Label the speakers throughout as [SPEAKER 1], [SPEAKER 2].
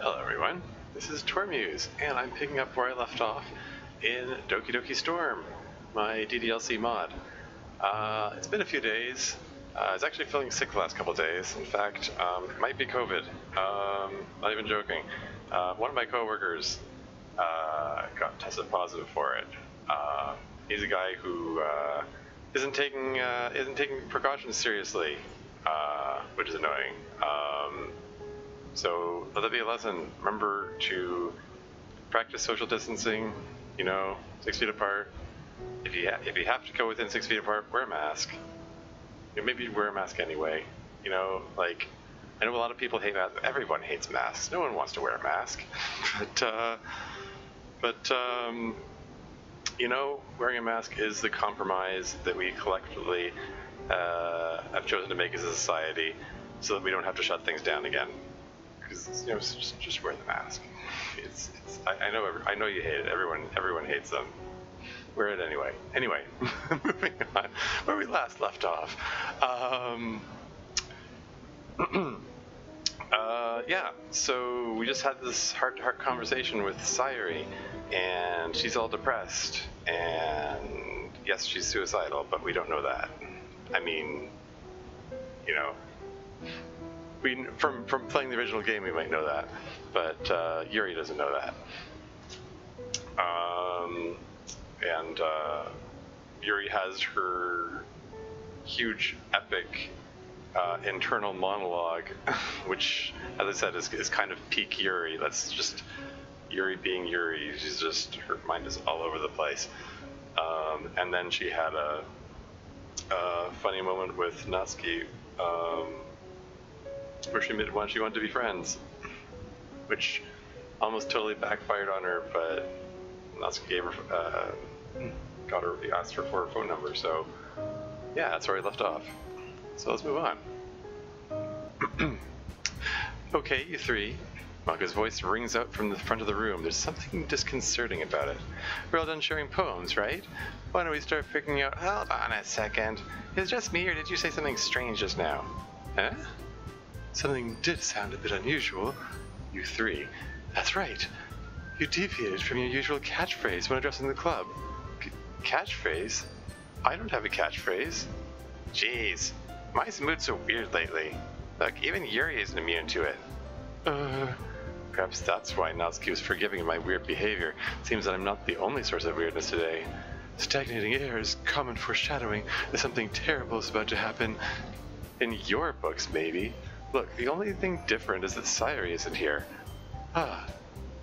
[SPEAKER 1] Hello everyone, this is Tormuse, and I'm picking up where I left off in Doki Doki Storm, my DDLC mod. It's been a few days. I was actually feeling sick the last couple of days. In fact, it might be COVID. Not even joking. One of my coworkers got tested positive for it. He's a guy who isn't taking precautions seriously, which is annoying. So let that be a lesson. Remember to practice social distancing. 6 feet apart. If you have to go within 6 feet apart, wear a mask. Maybe wear a mask anyway. I know a lot of people hate masks. Everyone hates masks. No one wants to wear a mask. but wearing a mask is the compromise that we collectively have chosen to make as a society, so that we don't have to shut things down again. Because just wear the mask. I know you hate it. Everyone hates them. Wear it anyway. Anyway, moving on. Where we last left off. Yeah. So we just had this heart-to-heart conversation with Yuri, and she's all depressed. And yes, she's suicidal, but we don't know that. I mean, from playing the original game, we might know that, but Yuri doesn't know that. And Yuri has her huge, epic internal monologue, which, as I said, is kind of peak Yuri. That's just Yuri being Yuri. Her mind is all over the place. And then she had a funny moment with Natsuki, where she admitted she wanted to be friends, which almost totally backfired on her, but Natsuki gave her, asked her for her phone number, so yeah, that's where I left off. So let's move on. Okay, you three. Maka's voice rings out from the front of the room. There's something disconcerting about it. We're all done sharing poems, right? Why don't we start figuring out— Hold on a second. Is it just me, or did you say something strange just now? Huh? Something did sound a bit unusual. You three. That's right. You deviated from your usual catchphrase when addressing the club. Catchphrase? I don't have a catchphrase. Jeez. My mood's so weird lately. Look, even Yuri isn't immune to it. Perhaps that's why Natsuki was forgiving of my weird behavior. Seems that I'm not the only source of weirdness today. Stagnating air is common foreshadowing that something terrible is about to happen. In your books, maybe. Look, the only thing different is that Yuri isn't here.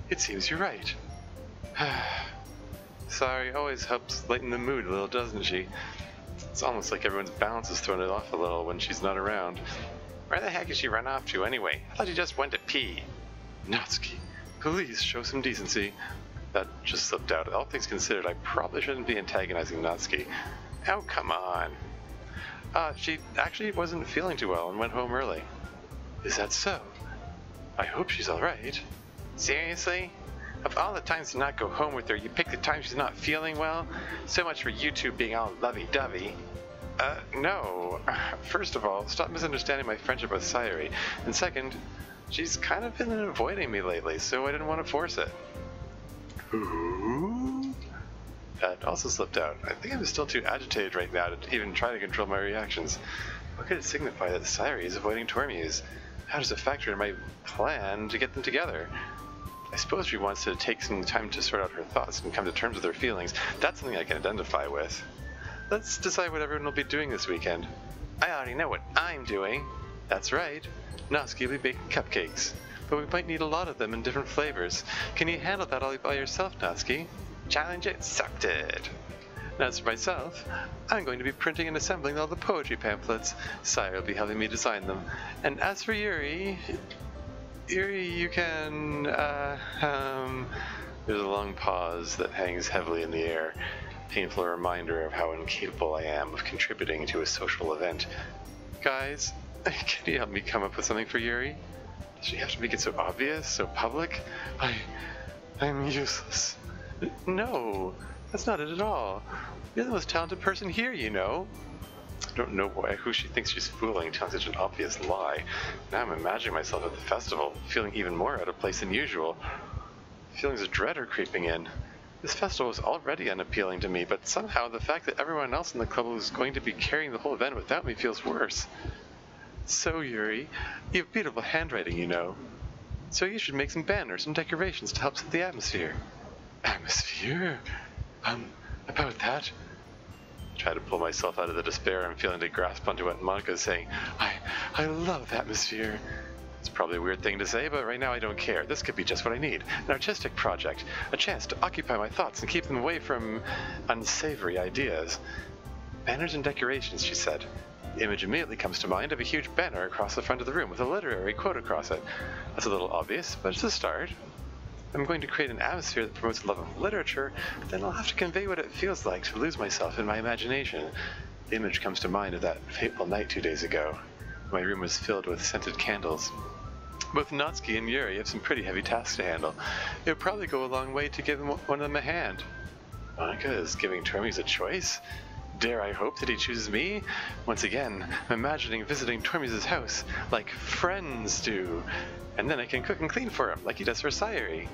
[SPEAKER 1] It seems you're right. Yuri always helps lighten the mood a little, doesn't she? It's almost like everyone's balance is thrown off a little when she's not around. Where the heck is she run off to anyway? I thought she just went to pee. Natsuki, please show some decency. That just slipped out. All things considered, I probably shouldn't be antagonizing Natsuki. Oh, come on. She actually wasn't feeling too well and went home early. Is that so? I hope she's alright. Seriously? Of all the times to not go home with her, you pick the time she's not feeling well? So much for you two being all lovey-dovey. No. First of all, stop misunderstanding my friendship with Yuri. And second, she's kind of been avoiding me lately, so I didn't want to force it. Ooh. That also slipped out. I think I'm still too agitated right now to even try to control my reactions. What could it signify that Yuri is avoiding Tormuse? How does it factor in my plan to get them together? I suppose she wants to take some time to sort out her thoughts and come to terms with her feelings. That's something I can identify with. Let's decide what everyone will be doing this weekend. I already know what I'm doing. That's right. Natsuki will be baking cupcakes. But we might need a lot of them in different flavors. Can you handle that all by yourself, Natsuki? Challenge accepted. And as for myself, I'm going to be printing and assembling all the poetry pamphlets. Yuri will be helping me design them. And as for Yuri, you can, There's a long pause that hangs heavily in the air. Painful reminder of how incapable I am of contributing to a social event. Guys, can you help me come up with something for Yuri? Does she have to make it so obvious, so public? I'm useless. No, that's not it at all. You're the most talented person here, you know. I don't know who she thinks she's fooling, telling such an obvious lie. Now I'm imagining myself at the festival, feeling even more out of place than usual. Feelings of dread are creeping in. This festival was already unappealing to me, but somehow the fact that everyone else in the club was going to be carrying the whole event without me feels worse. So, Yuri, you have beautiful handwriting, you know. So you should make some banners and decorations to help set the atmosphere. Atmosphere? About that? I try to pull myself out of the despair I'm feeling to grasp onto what Monika's saying. I love atmosphere. It's probably a weird thing to say, but right now I don't care. This could be just what I need. An artistic project. A chance to occupy my thoughts and keep them away from unsavory ideas. Banners and decorations, she said. The image immediately comes to mind of a huge banner across the front of the room with a literary quote across it. That's a little obvious, but it's a start. I'm going to create an atmosphere that promotes love of literature, but then I'll have to convey what it feels like to lose myself in my imagination. The image comes to mind of that fateful night 2 days ago. My room was filled with scented candles. Both Natsuki and Yuri have some pretty heavy tasks to handle. It would probably go a long way to give one of them a hand. Monika is giving Tormuse a choice? Dare I hope that he chooses me? Once again, I'm imagining visiting Tormuse's house, like friends do. And then I can cook and clean for him, like he does for Sayuri.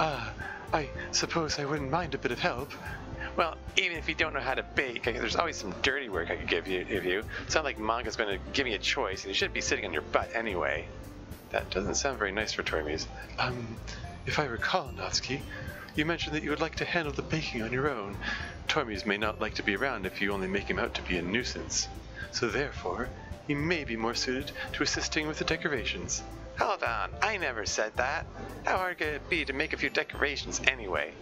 [SPEAKER 1] I suppose I wouldn't mind a bit of help. Well, even if you don't know how to bake, there's always some dirty work I could give you. It's not like Monika's going to give me a choice, and you shouldn't be sitting on your butt anyway. That doesn't sound very nice for Tormuse. If I recall, Natsuki, you mentioned that you would like to handle the baking on your own. Tormuse may not like to be around if you only make him out to be a nuisance. So therefore, he may be more suited to assisting with the decorations. Hold on, I never said that. How hard could it be to make a few decorations anyway?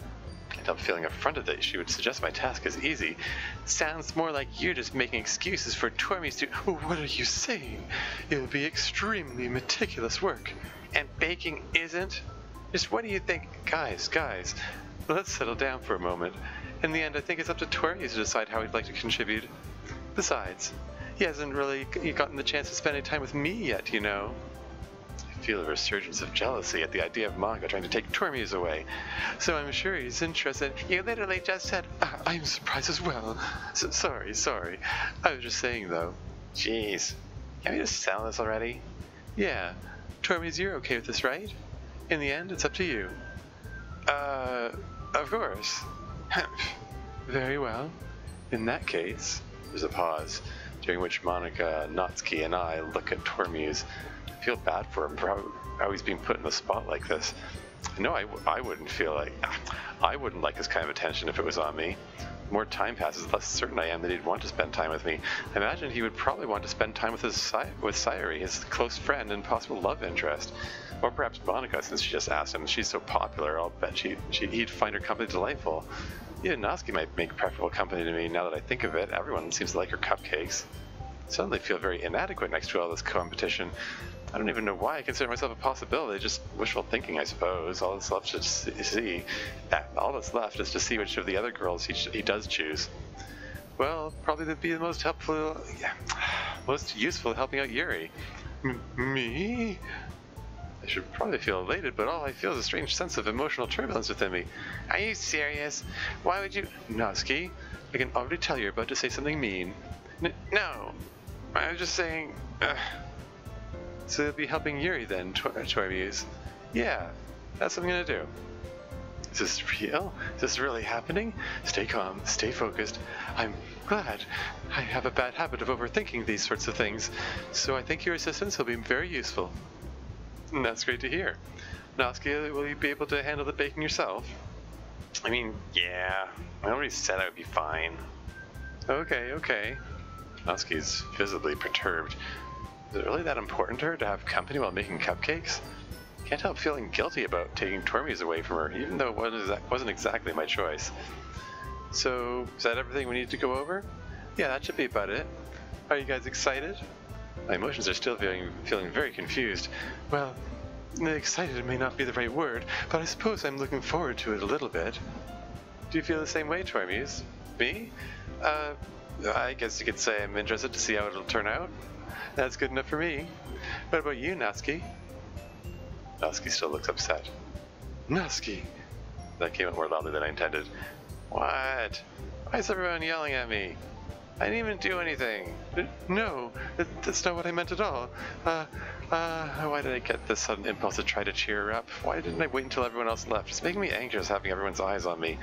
[SPEAKER 1] I can't help feeling affronted that she would suggest my task is easy. Sounds more like you're just making excuses for Tormuse to— What are you saying? It will be extremely meticulous work. And baking isn't? Just what do you think? Guys, let's settle down for a moment. In the end, I think it's up to Tormuse to decide how he'd like to contribute. Besides, he hasn't really gotten the chance to spend any time with me yet, you know. I feel a resurgence of jealousy at the idea of Monika trying to take Tormuse away. So I'm sure he's interested. You literally just said— I'm surprised as well. Sorry. I was just saying, though. Jeez. Can't we just settle this already? Yeah. Tormuse, you're okay with this, right? In the end, it's up to you. Of course. Very well. In that case, there's a pause, during which Monika, Natsuki, and I look at Tormuse. I feel bad for him for how he's being put in the spot like this. I know I wouldn't feel like— I wouldn't like this kind of attention if it was on me. The more time passes, the less certain I am that he'd want to spend time with me. I imagine he would probably want to spend time with Sayuri, his close friend and possible love interest. Or perhaps Monika, since she just asked him. She's so popular, I'll bet he'd find her company delightful. Even Natsuki might make preferable company to me now that I think of it. Everyone seems to like her cupcakes. I suddenly feel very inadequate next to all this competition. I don't even know why I consider myself a possibility, just wishful thinking, I suppose. All that's left is to see which of the other girls he does choose. Well, probably that'd be the most useful helping out Yuri. Me? I should probably feel elated, but all I feel is a strange sense of emotional turbulence within me. Are you serious? Why would you— Natsuki, I can already tell you're about to say something mean. No, I was just saying— So you'll be helping Yuri then, Tormuse? Yeah, that's what I'm gonna do. Is this real? Is this really happening? Stay calm, stay focused. I'm glad. I have a bad habit of overthinking these sorts of things, so I think your assistance will be very useful. And that's great to hear. Natsuki, will you be able to handle the baking yourself? I mean, yeah. I already said I would be fine. Okay. Natsuki's visibly perturbed. Is it really that important to her to have company while making cupcakes? Can't help feeling guilty about taking Tormuse away from her, even though it wasn't exactly my choice. So, is that everything we need to go over? Yeah, that should be about it. Are you guys excited? My emotions are still feeling very confused. Well, excited may not be the right word, but I suppose I'm looking forward to it a little bit. Do you feel the same way, Tormuse? Me? I guess you could say I'm interested to see how it'll turn out. That's good enough for me. What about you, Natsuki? Natsuki still looks upset. Natsuki! That came out more loudly than I intended. What? Why is everyone yelling at me? I didn't even do anything. No, that's not what I meant at all. Why did I get this sudden impulse to try to cheer her up? Why didn't I wait until everyone else left? It's making me anxious having everyone's eyes on me.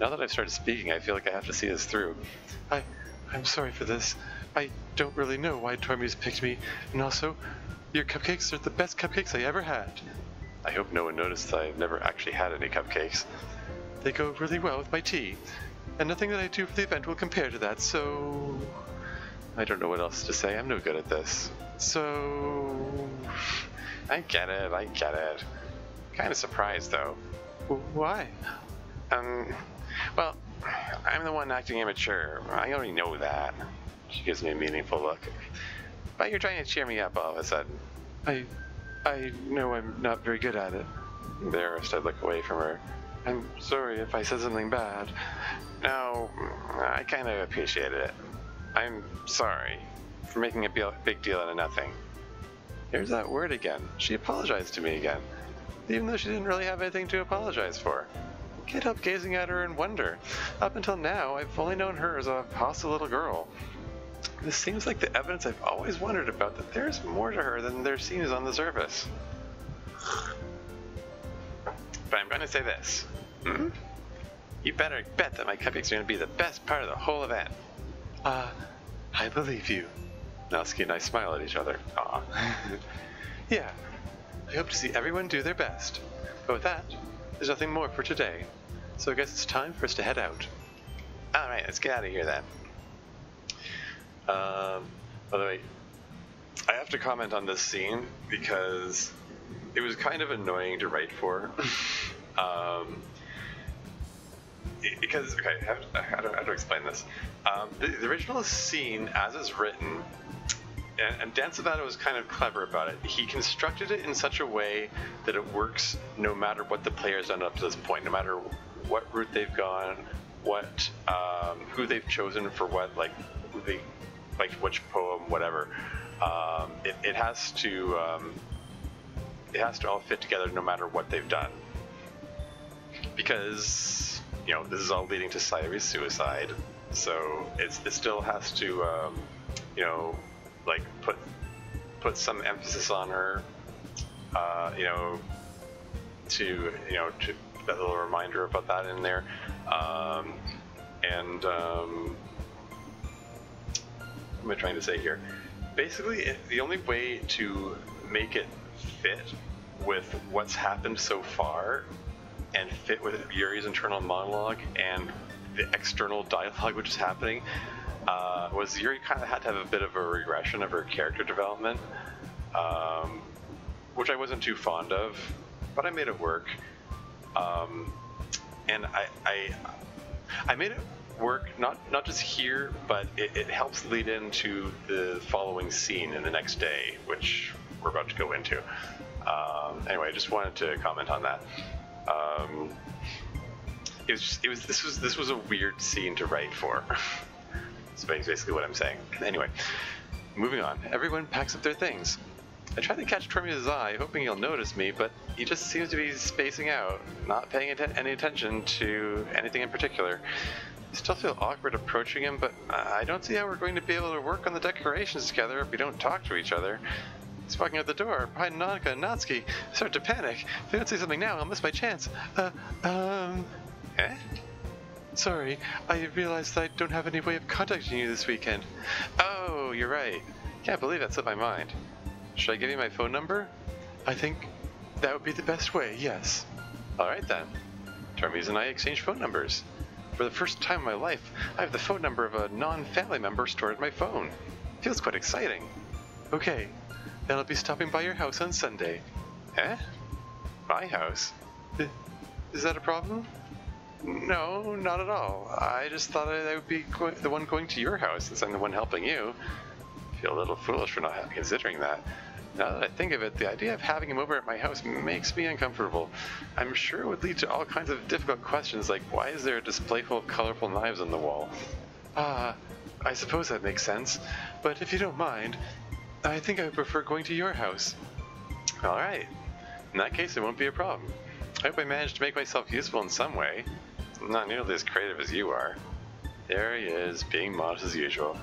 [SPEAKER 1] Now that I've started speaking, I feel like I have to see this through. I'm sorry for this. I don't really know why Tormuse picked me, and also, your cupcakes are the best cupcakes I ever had. I hope no one noticed that I've never actually had any cupcakes. They go really well with my tea, and nothing that I do for the event will compare to that, so... I don't know what else to say. I'm no good at this. So... I get it. Kind of surprised, though. Why? Well, I'm the one acting immature. I already know that. She gives me a meaningful look. But you're trying to cheer me up all of a sudden. I know I'm not very good at it. Embarrassed, I look away from her. I'm sorry if I said something bad. No, I kind of appreciated it. I'm sorry for making a big deal out of nothing. Here's that word again. She apologized to me again, even though she didn't really have anything to apologize for. I can't help gazing at her in wonder. Up until now, I've only known her as a hostile little girl. This seems like the evidence I've always wondered about, that there's more to her than there seems on the surface. But I'm going to say this. You better bet that my cupcakes are going to be the best part of the whole event. I believe you. Natsuki and I smile at each other. Aw. Yeah, I hope to see everyone do their best. But with that, there's nothing more for today. So I guess it's time for us to head out. Alright, let's get out of here then. By the way, I have to comment on this scene because it was kind of annoying to write for. Because, okay, how to explain this? The original scene, as it's written, and Dan Sabato was kind of clever about it. He constructed it in such a way that it works no matter what the player's done up to this point, no matter what route they've gone, who they've chosen for what, like which poem, whatever. It has to all fit together no matter what they've done, because this is all leading to Sayuri's suicide, so it still has to put some emphasis on her, to that little reminder about that in there, what am I trying to say here? Basically, the only way to make it fit with what's happened so far and fit with Yuri's internal monologue and the external dialogue which is happening was Yuri kind of had to have a bit of a regression of her character development, which I wasn't too fond of, but I made it work. And I made it work not just here, but it helps lead into the following scene in the next day, which we're about to go into. Anyway, I just wanted to comment on that. This was a weird scene to write for. That's basically what I'm saying. Anyway, moving on. Everyone packs up their things. I try to catch Tormuse's eye, hoping he'll notice me, but he just seems to be spacing out, not paying any attention to anything in particular. I still feel awkward approaching him, but I don't see how we're going to be able to work on the decorations together if we don't talk to each other. He's walking out the door, behind Nanika and Natsuki. I start to panic. If I don't say something now, I'll miss my chance. Eh? Sorry, I realized that I don't have any way of contacting you this weekend. Oh, you're right. Can't believe that slipped my mind. Should I give you my phone number? I think that would be the best way, yes. Alright then. Tormuse and I exchange phone numbers. For the first time in my life, I have the phone number of a non-family member stored in my phone. Feels quite exciting. Okay, then I'll be stopping by your house on Sunday. Eh? My house? Is that a problem? No, not at all. I just thought I would be the one going to your house since I'm the one helping you. I feel a little foolish for not considering that. Now that I think of it, the idea of having him over at my house makes me uncomfortable. I'm sure it would lead to all kinds of difficult questions like, why is there a display full of colorful knives on the wall? I suppose that makes sense. But if you don't mind, I think I would prefer going to your house. Alright. In that case, it won't be a problem. I hope I managed to make myself useful in some way. I'm not nearly as creative as you are. There he is, being modest as usual.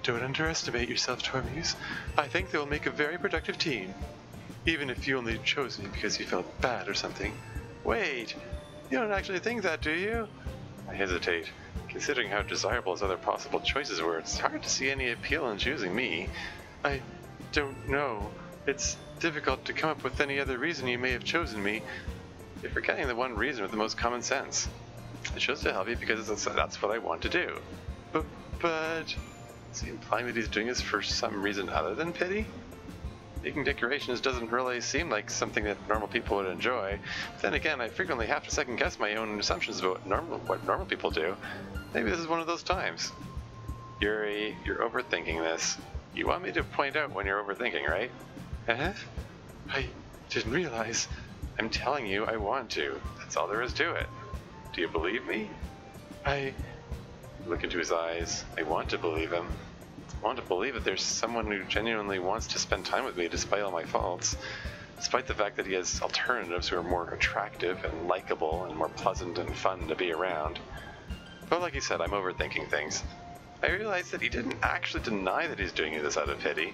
[SPEAKER 1] Don't underestimate yourself, Tormuse. I think they will make a very productive team. Even if you only chose me because you felt bad or something. Wait, you don't actually think that, do you? I hesitate. Considering how desirable his other possible choices were, it's hard to see any appeal in choosing me. I don't know. It's difficult to come up with any other reason you may have chosen me. You're forgetting the one reason with the most common sense. I chose to help you because that's what I want to do. But... Is he implying that he's doing this for some reason other than pity? Making decorations doesn't really seem like something that normal people would enjoy. But then again, I frequently have to second guess my own assumptions about what normal people do. Maybe this is one of those times. Yuri, you're overthinking this. You want me to point out when you're overthinking, right? I didn't realize. I'm telling you I want to. That's all there is to it. Do you believe me? I look into his eyes. I want to believe him. I want to believe that there's someone who genuinely wants to spend time with me despite all my faults. Despite the fact that he has alternatives who are more attractive and likable and more pleasant and fun to be around. But like he said, I'm overthinking things. I realized that he didn't actually deny that he's doing this out of pity.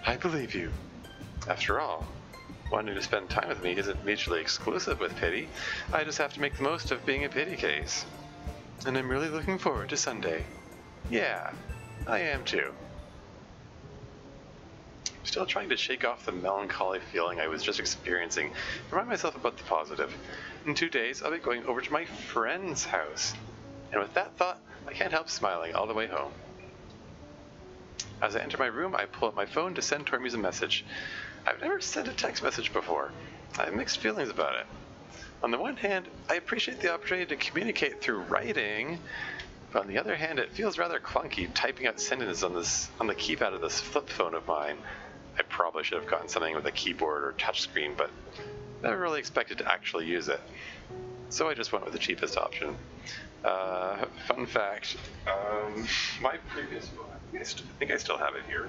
[SPEAKER 1] I believe you. After all, wanting to spend time with me isn't mutually exclusive with pity. I just have to make the most of being a pity case. And I'm really looking forward to Sunday. Yeah, I am too. I'm still trying to shake off the melancholy feeling I was just experiencing and remind myself about the positive. In 2 days, I'll be going over to my friend's house. And with that thought, I can't help smiling all the way home. As I enter my room, I pull up my phone to send Tormuse a message. I've never sent a text message before. I have mixed feelings about it. On the one hand, I appreciate the opportunity to communicate through writing, but on the other hand, it feels rather clunky typing out sentences on the keypad of this flip phone of mine. I probably should have gotten something with a keyboard or touchscreen, but never really expected to actually use it. So I just went with the cheapest option. Fun fact, my previous phone, I think I still have it here.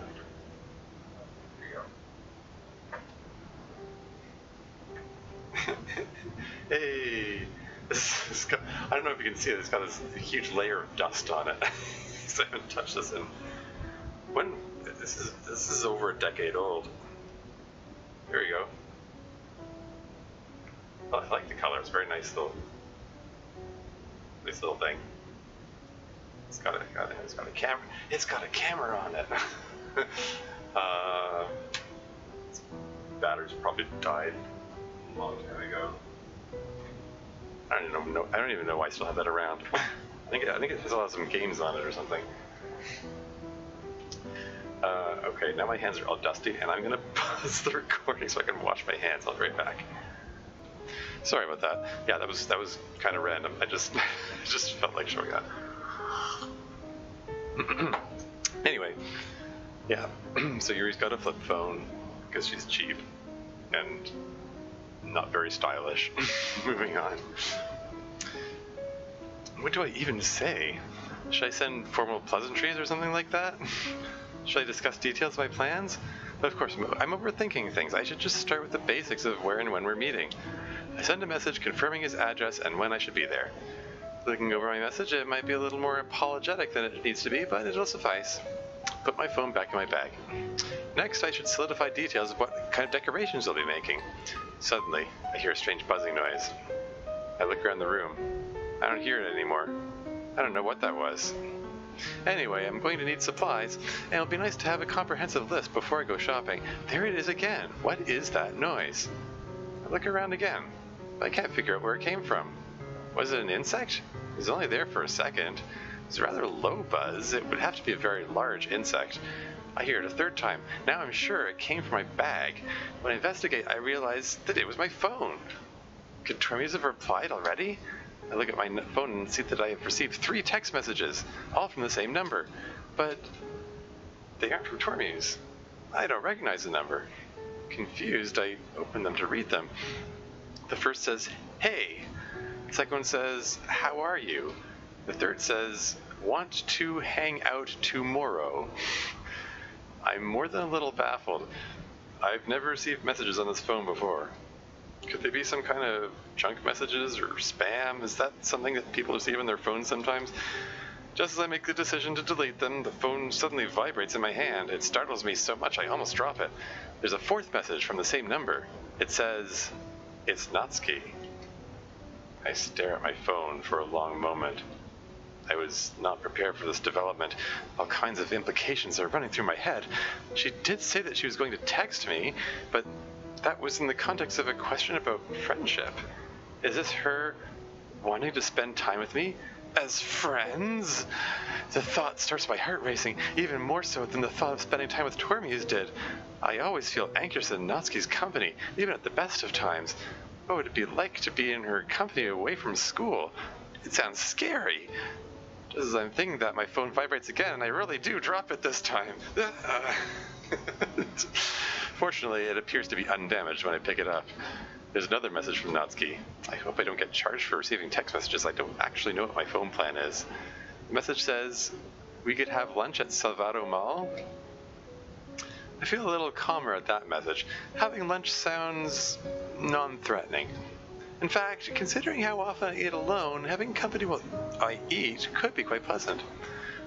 [SPEAKER 1] Hey, I don't know if you can see it, it's got this huge layer of dust on it. So I haven't touched this in, this is over a decade old. There you go. Oh, I like the color, it's very nice little thing. It's got a camera. It's got a camera on it. Batteries probably died a long time ago. I don't even know why I still have that around. I think it still has some games on it or something. Okay, now my hands are all dusty, and I'm gonna pause the recording so I can wash my hands. I'll be right back. Sorry about that. Yeah, that was kind of random. I just felt like showing that. Anyway, yeah. So Yuri's got a flip phone because she's cheap and not very stylish. Moving on. What do I even say? Should I send formal pleasantries or something like that? Should I discuss details of my plans? But of course, I'm overthinking things. I should just start with the basics of where and when we're meeting. I send a message confirming his address and when I should be there. Looking over my message, it might be a little more apologetic than it needs to be, but it'll suffice. Put my phone back in my bag. Next, I should solidify details of what kind of decorations I'll be making. Suddenly, I hear a strange buzzing noise. I look around the room. I don't hear it anymore. I don't know what that was. Anyway, I'm going to need supplies, and it'll be nice to have a comprehensive list before I go shopping. There it is again. What is that noise? I look around again, but I can't figure out where it came from. Was it an insect? It was only there for a second. It was a rather low buzz. It would have to be a very large insect. I hear it a third time. Now I'm sure it came from my bag. When I investigate, I realize that it was my phone. Could Tormuse have replied already? I look at my phone and see that I have received 3 text messages, all from the same number. But they aren't from Tormuse. I don't recognize the number. Confused, I open them to read them. The first says, "Hey." The second one says, "How are you?" The third says, "Want to hang out tomorrow." I'm more than a little baffled. I've never received messages on this phone before. Could they be some kind of junk messages or spam? Is that something that people receive on their phones sometimes? Just as I make the decision to delete them, the phone suddenly vibrates in my hand. It startles me so much I almost drop it. There's a fourth message from the same number. It says, "It's Natsuki." I stare at my phone for a long moment. I was not prepared for this development. All kinds of implications are running through my head. She did say that she was going to text me, but that was in the context of a question about friendship. Is this her wanting to spend time with me as friends? The thought starts my heart racing, even more so than the thought of spending time with Tormuse did. I always feel anxious in Natsuki's company, even at the best of times. What would it be like to be in her company away from school? It sounds scary. Just as I'm thinking that, my phone vibrates again, and I really do drop it this time. Fortunately, it appears to be undamaged when I pick it up. There's another message from Natsuki. I hope I don't get charged for receiving text messages. I don't actually know what my phone plan is. The message says, "We could have lunch at Salvato Mall." I feel a little calmer at that message. Having lunch sounds non-threatening. In fact, considering how often I eat alone, having company while I eat could be quite pleasant.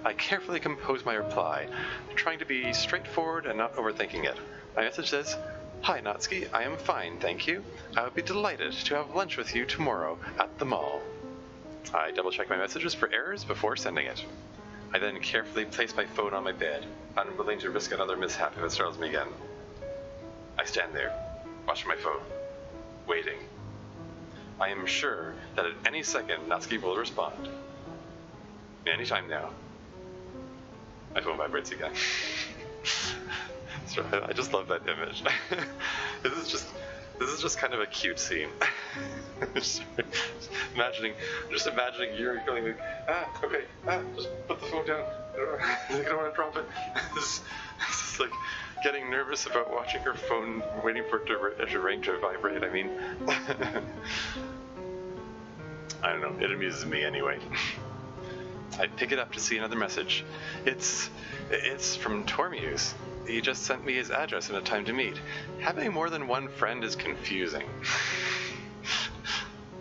[SPEAKER 1] I carefully compose my reply, trying to be straightforward and not overthinking it. My message says, "Hi Natsuki, I am fine, thank you. I would be delighted to have lunch with you tomorrow at the mall." I double-check my messages for errors before sending it. I then carefully place my phone on my bed, unwilling to risk another mishap if it startles me again. I stand there, watching my phone, waiting. I am sure that at any second Natsuki will respond. Anytime now. My phone vibrates again. I just love that image. This is just kind of a cute scene. just imagining Yuri going like, just put the phone down. I don't want to drop it. This is like getting nervous about watching her phone, waiting for it to ring to vibrate. I mean, I don't know. It amuses me anyway. I pick it up to see another message. It's from Tormuse. He just sent me his address and a time to meet. Having more than one friend is confusing.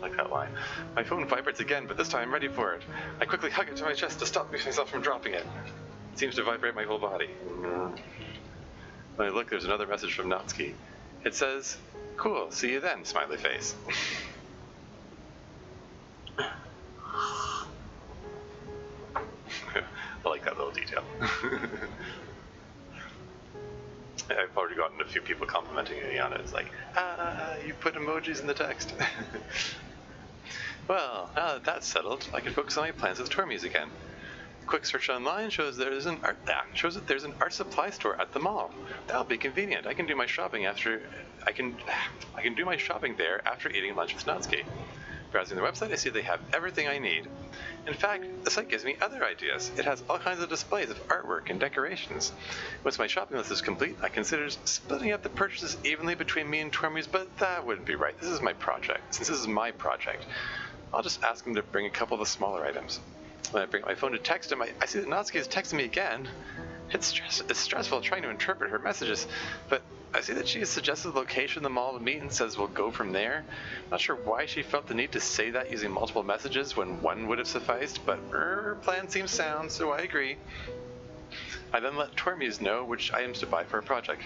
[SPEAKER 1] Like that line. My phone vibrates again, but this time I'm ready for it. I quickly hug it to my chest to stop myself from dropping it. It seems to vibrate my whole body. When I look, there's another message from Natsuki. It says, "Cool, see you then, smiley face." I like that little detail. I've already gotten a few people complimenting me on it. It's like, you put emojis in the text. Well, now that that's settled, I can focus on my plans with Tormuse again. A quick search online shows that there's an art supply store at the mall. That'll be convenient. I can do my shopping I can do my shopping there after eating lunch with Natsuki. Browsing their website, I see they have everything I need. In fact, the site gives me other ideas. It has all kinds of displays of artwork and decorations. Once my shopping list is complete, I consider splitting up the purchases evenly between me and Tormuse, but that wouldn't be right. This is my project. Since this is my project, I'll just ask him to bring a couple of the smaller items. When I bring up my phone to text him, I see that Natsuki is texting me again. It's stressful trying to interpret her messages, but I see that she has suggested the location of the mall to meet and says we'll go from there. Not sure why she felt the need to say that using multiple messages when one would have sufficed, but her plan seems sound, so I agree. I then let Tormuse know which items to buy for a project.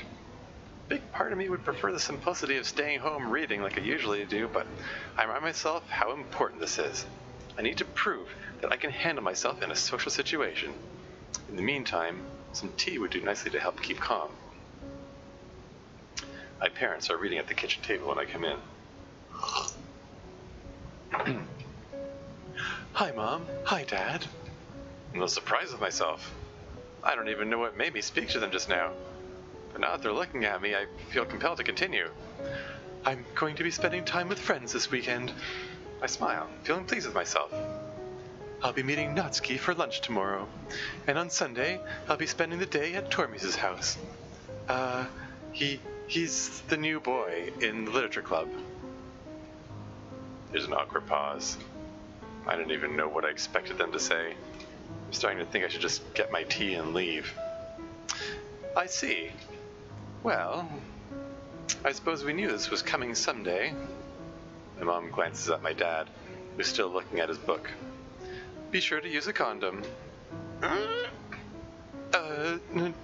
[SPEAKER 1] A big part of me would prefer the simplicity of staying home reading like I usually do, but I remind myself how important this is. I need to prove that I can handle myself in a social situation. In the meantime, some tea would do nicely to help keep calm. My parents are reading at the kitchen table when I come in. Hi, Mom. Hi, Dad. I'm a little surprised with myself. I don't even know what made me speak to them just now. But now that they're looking at me, I feel compelled to continue. I'm going to be spending time with friends this weekend. I smile, feeling pleased with myself. I'll be meeting Natsuki for lunch tomorrow, and on Sunday, I'll be spending the day at Tormuse's house. He's the new boy in the literature club. There's an awkward pause. I didn't even know what I expected them to say. I'm starting to think I should just get my tea and leave. I see. Well, I suppose we knew this was coming someday. My mom glances at my dad, who's still looking at his book. Be sure to use a condom.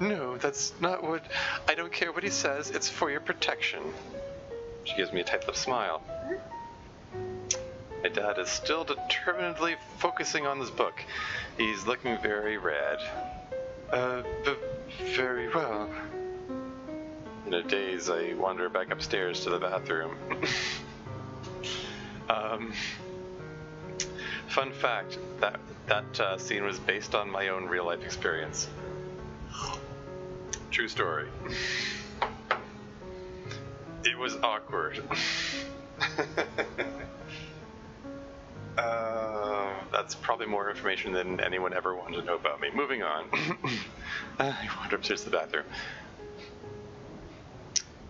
[SPEAKER 1] No, that's not what... I don't care what he says, it's for your protection. She gives me a tight-lipped smile. My dad is still determinedly focusing on this book. He's looking very red. Very well. In a daze, I wander back upstairs to the bathroom. Fun fact, that scene was based on my own real-life experience. True story. It was awkward. That's probably more information than anyone ever wanted to know about me. Moving on. I wander upstairs to the bathroom.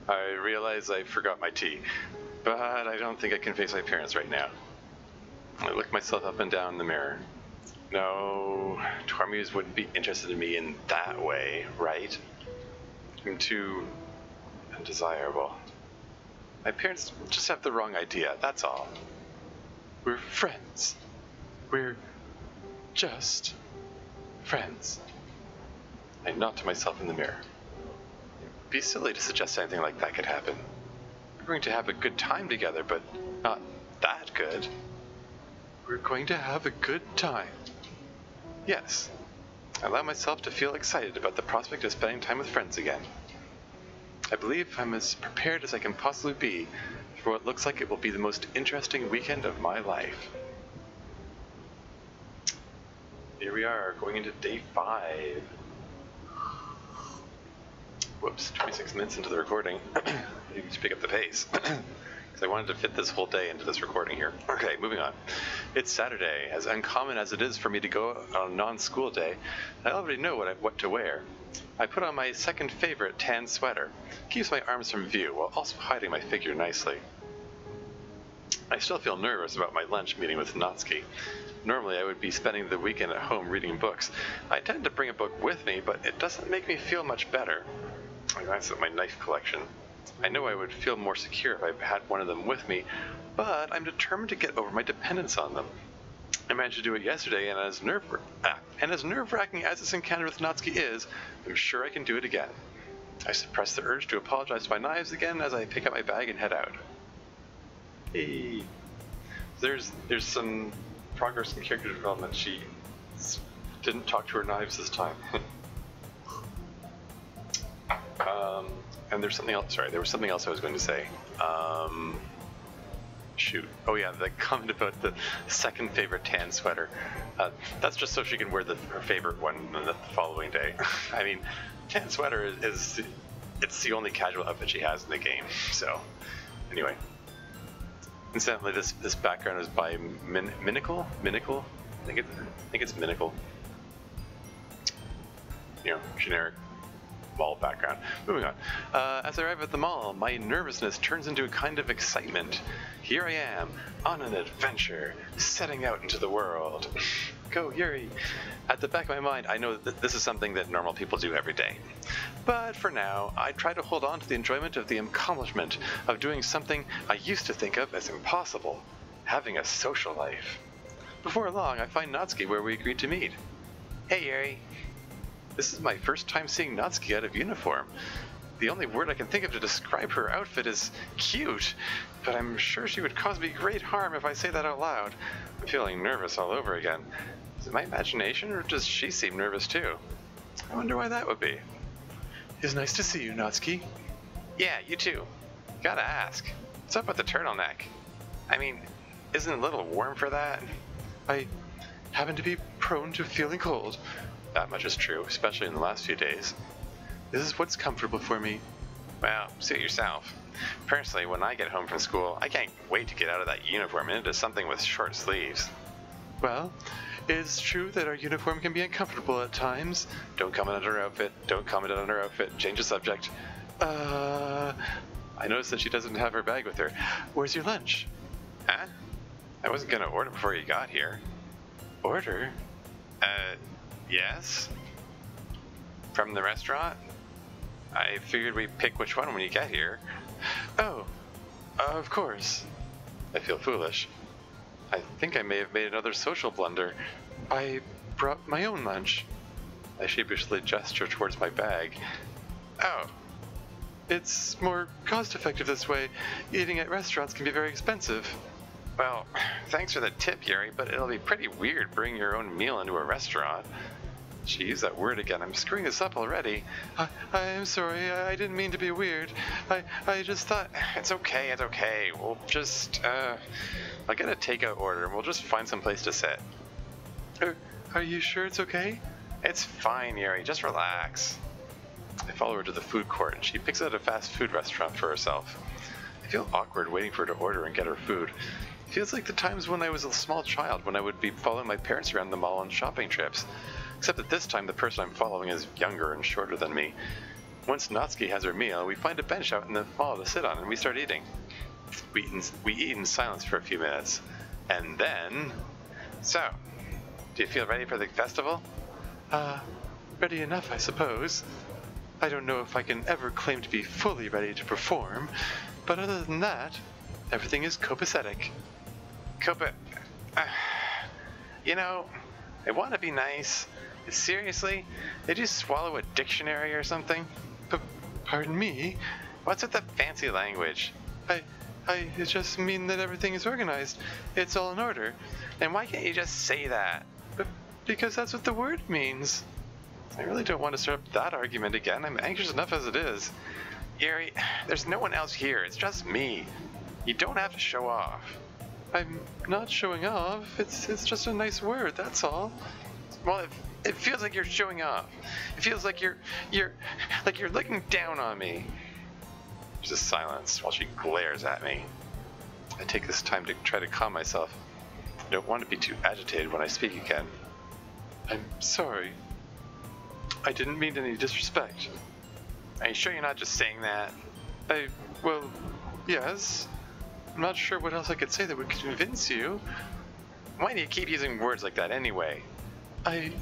[SPEAKER 1] I realize I forgot my tea, but I don't think I can face my parents right now. I look myself up and down in the mirror. No, Tormuse wouldn't be interested in me in that way, right? I'm too undesirable. My parents just have the wrong idea, that's all. We're friends. We're just friends. I nod to myself in the mirror. It'd be silly to suggest anything like that could happen. We're going to have a good time together, but not that good. We're going to have a good time. Yes. I allow myself to feel excited about the prospect of spending time with friends again. I believe I'm as prepared as I can possibly be for what looks like it will be the most interesting weekend of my life. Here we are, going into day 5. Whoops, 26 minutes into the recording. I need to pick up the pace. Because I wanted to fit this whole day into this recording here. Okay, moving on. It's Saturday. As uncommon as it is for me to go on a non-school day, I already know what to wear. I put on my second favorite tan sweater. Keeps my arms from view while also hiding my figure nicely. I still feel nervous about my lunch meeting with Natsuki. Normally I would be spending the weekend at home reading books. I tend to bring a book with me, but it doesn't make me feel much better. I glance at my knife collection. I know I would feel more secure if I had one of them with me, but I'm determined to get over my dependence on them. I managed to do it yesterday, and as nerve-wracking as this encounter with Natsuki is, I'm sure I can do it again. I suppress the urge to apologize to my knives again as I pick up my bag and head out. Hey, there's some progress in character development. She didn't talk to her knives this time. And there's something else. Sorry, there was something else I was going to say. Shoot. Oh yeah, the comment about the second favorite tan sweater. That's just so she can wear her favorite one the following day. I mean, tan sweater it's the only casual outfit she has in the game. So, anyway. Incidentally, this background is by Minicle. I think it's Minicle. You know, generic mall background. Moving on. As I arrive at the mall, my nervousness turns into a kind of excitement. Here I am, on an adventure, setting out into the world. Go, Yuri! At the back of my mind, I know that this is something that normal people do every day. But for now, I try to hold on to the enjoyment of the accomplishment of doing something I used to think of as impossible, having a social life. Before long, I find Natsuki where we agreed to meet. Hey, Yuri! This is my first time seeing Natsuki out of uniform. The only word I can think of to describe her outfit is cute, but I'm sure she would cause me great harm if I say that out loud. I'm feeling nervous all over again. Is it my imagination, or does she seem nervous too? I wonder why that would be. It's nice to see you, Natsuki. Yeah, you too. Gotta ask, what's up with the turtleneck? I mean, isn't it a little warm for that? I happen to be prone to feeling cold. That much is true, especially in the last few days. This is what's comfortable for me. Well, suit yourself. Personally, when I get home from school, I can't wait to get out of that uniform and into something with short sleeves. Well, it's true that our uniform can be uncomfortable at times. Don't comment on her outfit. Don't comment on her outfit. Change the subject. I noticed that she doesn't have her bag with her. Where's your lunch? Huh? I wasn't gonna order before you got here. Order? Yes? From the restaurant? I figured we'd pick which one when you get here. Oh, of course. I feel foolish. I think I may have made another social blunder. I brought my own lunch. I sheepishly gesture towards my bag. Oh. It's more cost-effective this way. Eating at restaurants can be very expensive. Well, thanks for the tip, Yuri, but it'll be pretty weird bringing your own meal into a restaurant. She used that word again. I'm screwing this up already. I'm sorry. I didn't mean to be weird. I just thought... It's okay. It's okay. We'll just... I'll get a takeout order and we'll just find some place to sit. Are you sure it's okay? It's fine, Yuri. Just relax. I follow her to the food court and she picks out a fast food restaurant for herself. I feel awkward waiting for her to order and get her food. It feels like the times when I was a small child when I would be following my parents around the mall on shopping trips. Except that this time the person I'm following is younger and shorter than me. Once Natsuki has her meal, we find a bench out in the mall to sit on and we start eating. We eat in silence for a few minutes. And then... So, do you feel ready for the festival? Ready enough, I suppose. I don't know if I can ever claim to be fully ready to perform, but other than that, everything is copacetic. You know, I want to be nice. Seriously? Did you swallow a dictionary or something? Pardon me? What's with the fancy language? I just mean that everything is organized. It's all in order. And why can't you just say that? Because that's what the word means. I really don't want to start up that argument again. I'm anxious enough as it is. Yuri, there's no one else here. It's just me. You don't have to show off. I'm not showing off. It's just a nice word, that's all. Well, it feels like you're showing off. It feels like you're looking down on me. There's a silence while she glares at me. I take this time to try to calm myself. I don't want to be too agitated when I speak again. I'm sorry. I didn't mean any disrespect. Are you sure you're not just saying that? Well, yes. I'm not sure what else I could say that would convince you. Why do you keep using words like that anyway? I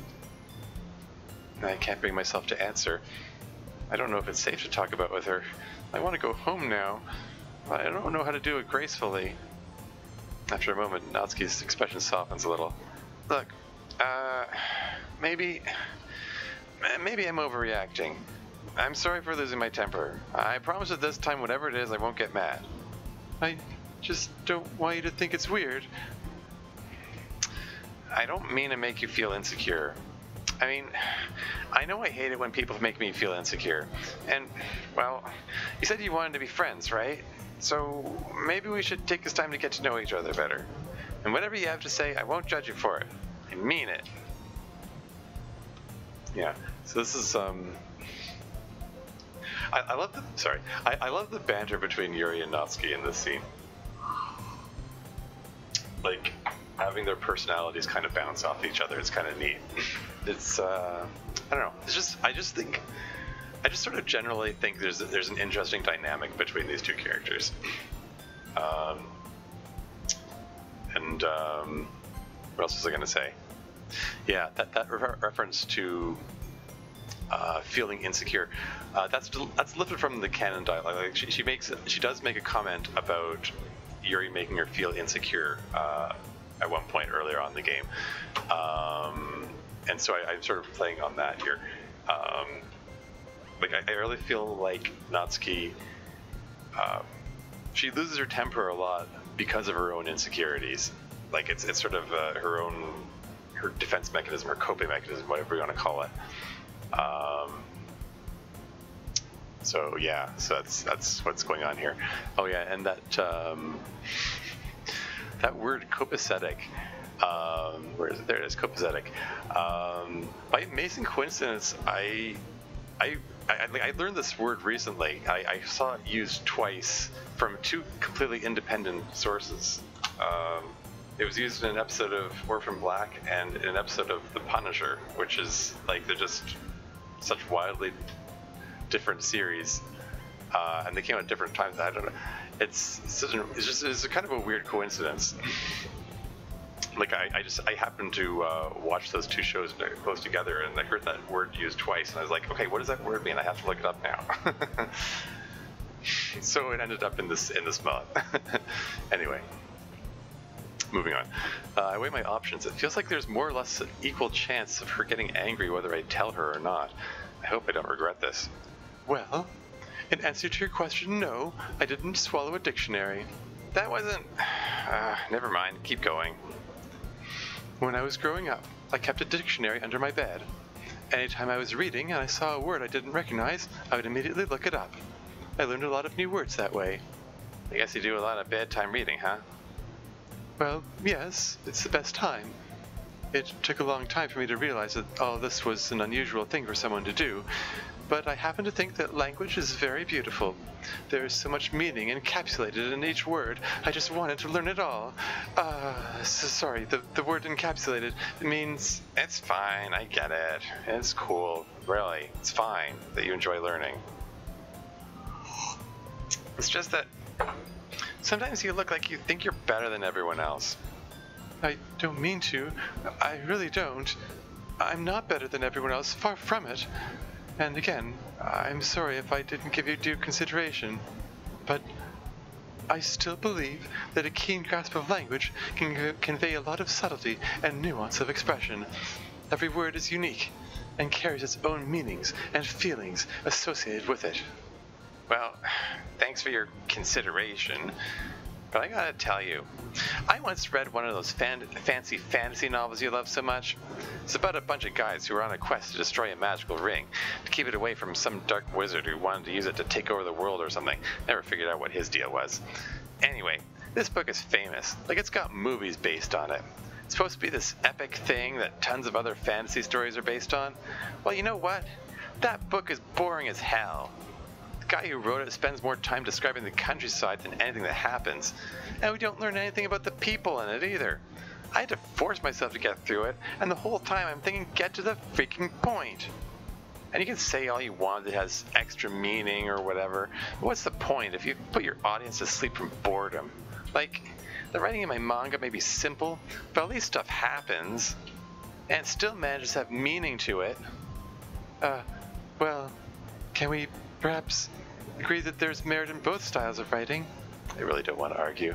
[SPEAKER 1] can't bring myself to answer. I don't know if it's safe to talk about with her. I want to go home now. I don't know how to do it gracefully. After a moment, Natsuki's expression softens a little. Look, maybe I'm overreacting. I'm sorry for losing my temper. I promise that this time, whatever it is, I won't get mad. I just don't want you to think it's weird. I don't mean to make you feel insecure. I mean, I know I hate it when people make me feel insecure. And, well, you said you wanted to be friends, right? So maybe we should take this time to get to know each other better. And whatever you have to say, I won't judge you for it. I mean it. Yeah, so this is, I love the banter between Yuri and Natsuki in this scene. Like, having their personalities kind of bounce off each other is kind of neat. It's, I don't know, I just sort of generally think there's an interesting dynamic between these two characters. What else was I going to say? Yeah, that reference to feeling insecure, that's lifted from the canon dialogue. Like she does make a comment about Yuri making her feel insecure at one point earlier on in the game, and so I'm sort of playing on that here. Like I really feel like Natsuki, she loses her temper a lot because of her own insecurities. Like it's sort of her defense mechanism, her coping mechanism, whatever you want to call it. So yeah, so that's what's going on here. Oh yeah, and that word copacetic. Where is it? There it is, copacetic. By amazing coincidence, I learned this word recently. I saw it used twice from two completely independent sources. It was used in an episode of Orphan Black and in an episode of The Punisher, which is like they're just such wildly different series, and they came out at different times. I don't know. It's kind of a weird coincidence. like I happened to watch those two shows close together, and I heard that word used twice, and I was like, okay, what does that word mean? I have to look it up now. So it ended up in this month. Anyway, moving on. I weigh my options. It feels like there's more or less an equal chance of her getting angry whether I tell her or not. I hope I don't regret this. Well, in answer to your question, no, I didn't swallow a dictionary. That wasn't... never mind, keep going. When I was growing up, I kept a dictionary under my bed. Anytime I was reading and I saw a word I didn't recognize, I would immediately look it up. I learned a lot of new words that way. I guess you do a lot of bedtime reading, huh? Well, yes, it's the best time. It took a long time for me to realize that all this was an unusual thing for someone to do, but I happen to think that language is very beautiful. There is so much meaning encapsulated in each word. I just wanted to learn it all. Sorry, the word encapsulated means... It's fine, I get it. It's cool. Really, it's fine that you enjoy learning. It's just that sometimes you look like you think you're better than everyone else. I don't mean to. I really don't. I'm not better than everyone else, far from it. And again, I'm sorry if I didn't give you due consideration. But I still believe that a keen grasp of language can convey a lot of subtlety and nuance of expression. Every word is unique and carries its own meanings and feelings associated with it. Well, thanks for your consideration, but I gotta tell you, I once read one of those fancy fantasy novels you love so much. It's about a bunch of guys who were on a quest to destroy a magical ring, to keep it away from some dark wizard who wanted to use it to take over the world or something. Never figured out what his deal was. Anyway, this book is famous, like it's got movies based on it. It's supposed to be this epic thing that tons of other fantasy stories are based on. Well, you know what? That book is boring as hell. The guy who wrote it spends more time describing the countryside than anything that happens, and we don't learn anything about the people in it either. I had to force myself to get through it, and the whole time I'm thinking, get to the freaking point. And you can say all you want, it has extra meaning or whatever, but what's the point if you put your audience to sleep from boredom? Like, the writing in my manga may be simple, but at least stuff happens, and it still manages to have meaning to it. Well, can we perhaps agree that there's merit in both styles of writing? I really don't want to argue.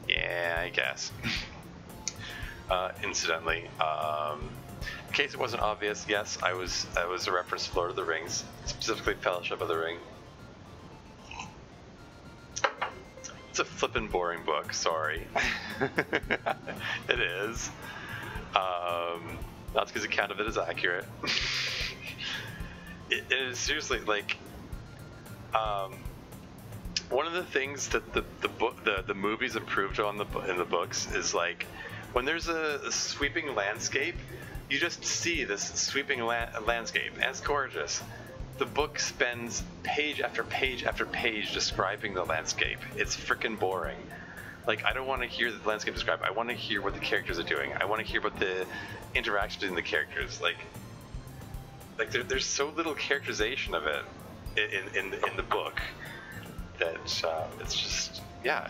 [SPEAKER 1] Yeah, I guess. Incidentally, in case it wasn't obvious, yes, I was a reference to Lord of the Rings, specifically Fellowship of the Ring. It's a flippin' boring book, sorry. It is. Natsuki's account of it is accurate. It is seriously like one of the things that the movies improved on in the books is like when there's a sweeping landscape, you just see this sweeping landscape, and it's gorgeous. The book spends page after page after page describing the landscape. It's freaking boring. Like, I don't want to hear the landscape described. I want to hear what the characters are doing. I want to hear about the interactions in the characters. Like there's so little characterization of it in the book that it's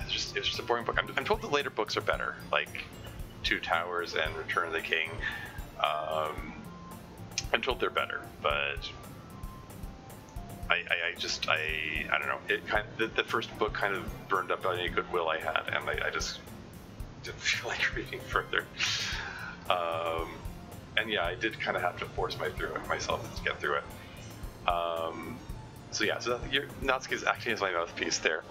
[SPEAKER 1] just a boring book. I'm told the later books are better, like Two Towers and Return of the King. I'm told they're better, but I don't know. It kind of, the first book kind of burned up any goodwill I had, and I just didn't feel like reading further. And yeah, I did kind of have to force myself to get through it. So Natsuki's acting as my mouthpiece there.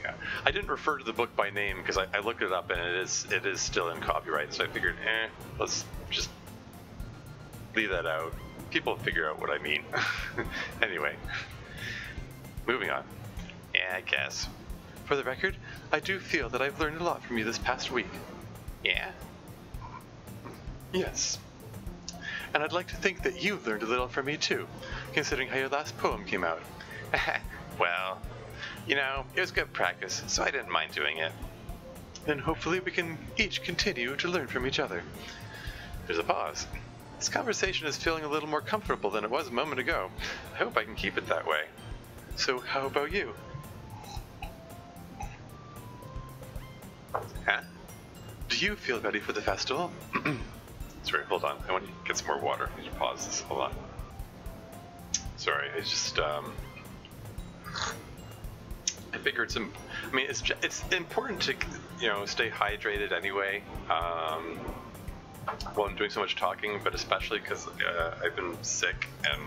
[SPEAKER 1] Yeah, I didn't refer to the book by name because I looked it up and it is still in copyright. So I figured, let's just leave that out. People figure out what I mean. Anyway, moving on. Yeah, I guess. For the record, I do feel that I've learned a lot from you this past week. Yeah? Yes. And I'd like to think that you've learned a little from me too, considering how your last poem came out. Well, it was good practice, so I didn't mind doing it. Then hopefully we can each continue to learn from each other. There's a pause. This conversation is feeling a little more comfortable than it was a moment ago. I hope I can keep it that way. So how about you? Huh? Do you feel ready for the festival? Sorry, hold on. I want to get some more water. I need to pause this. Hold on. Sorry, I just I figure it's important to stay hydrated anyway. While I'm doing so much talking, but especially because I've been sick and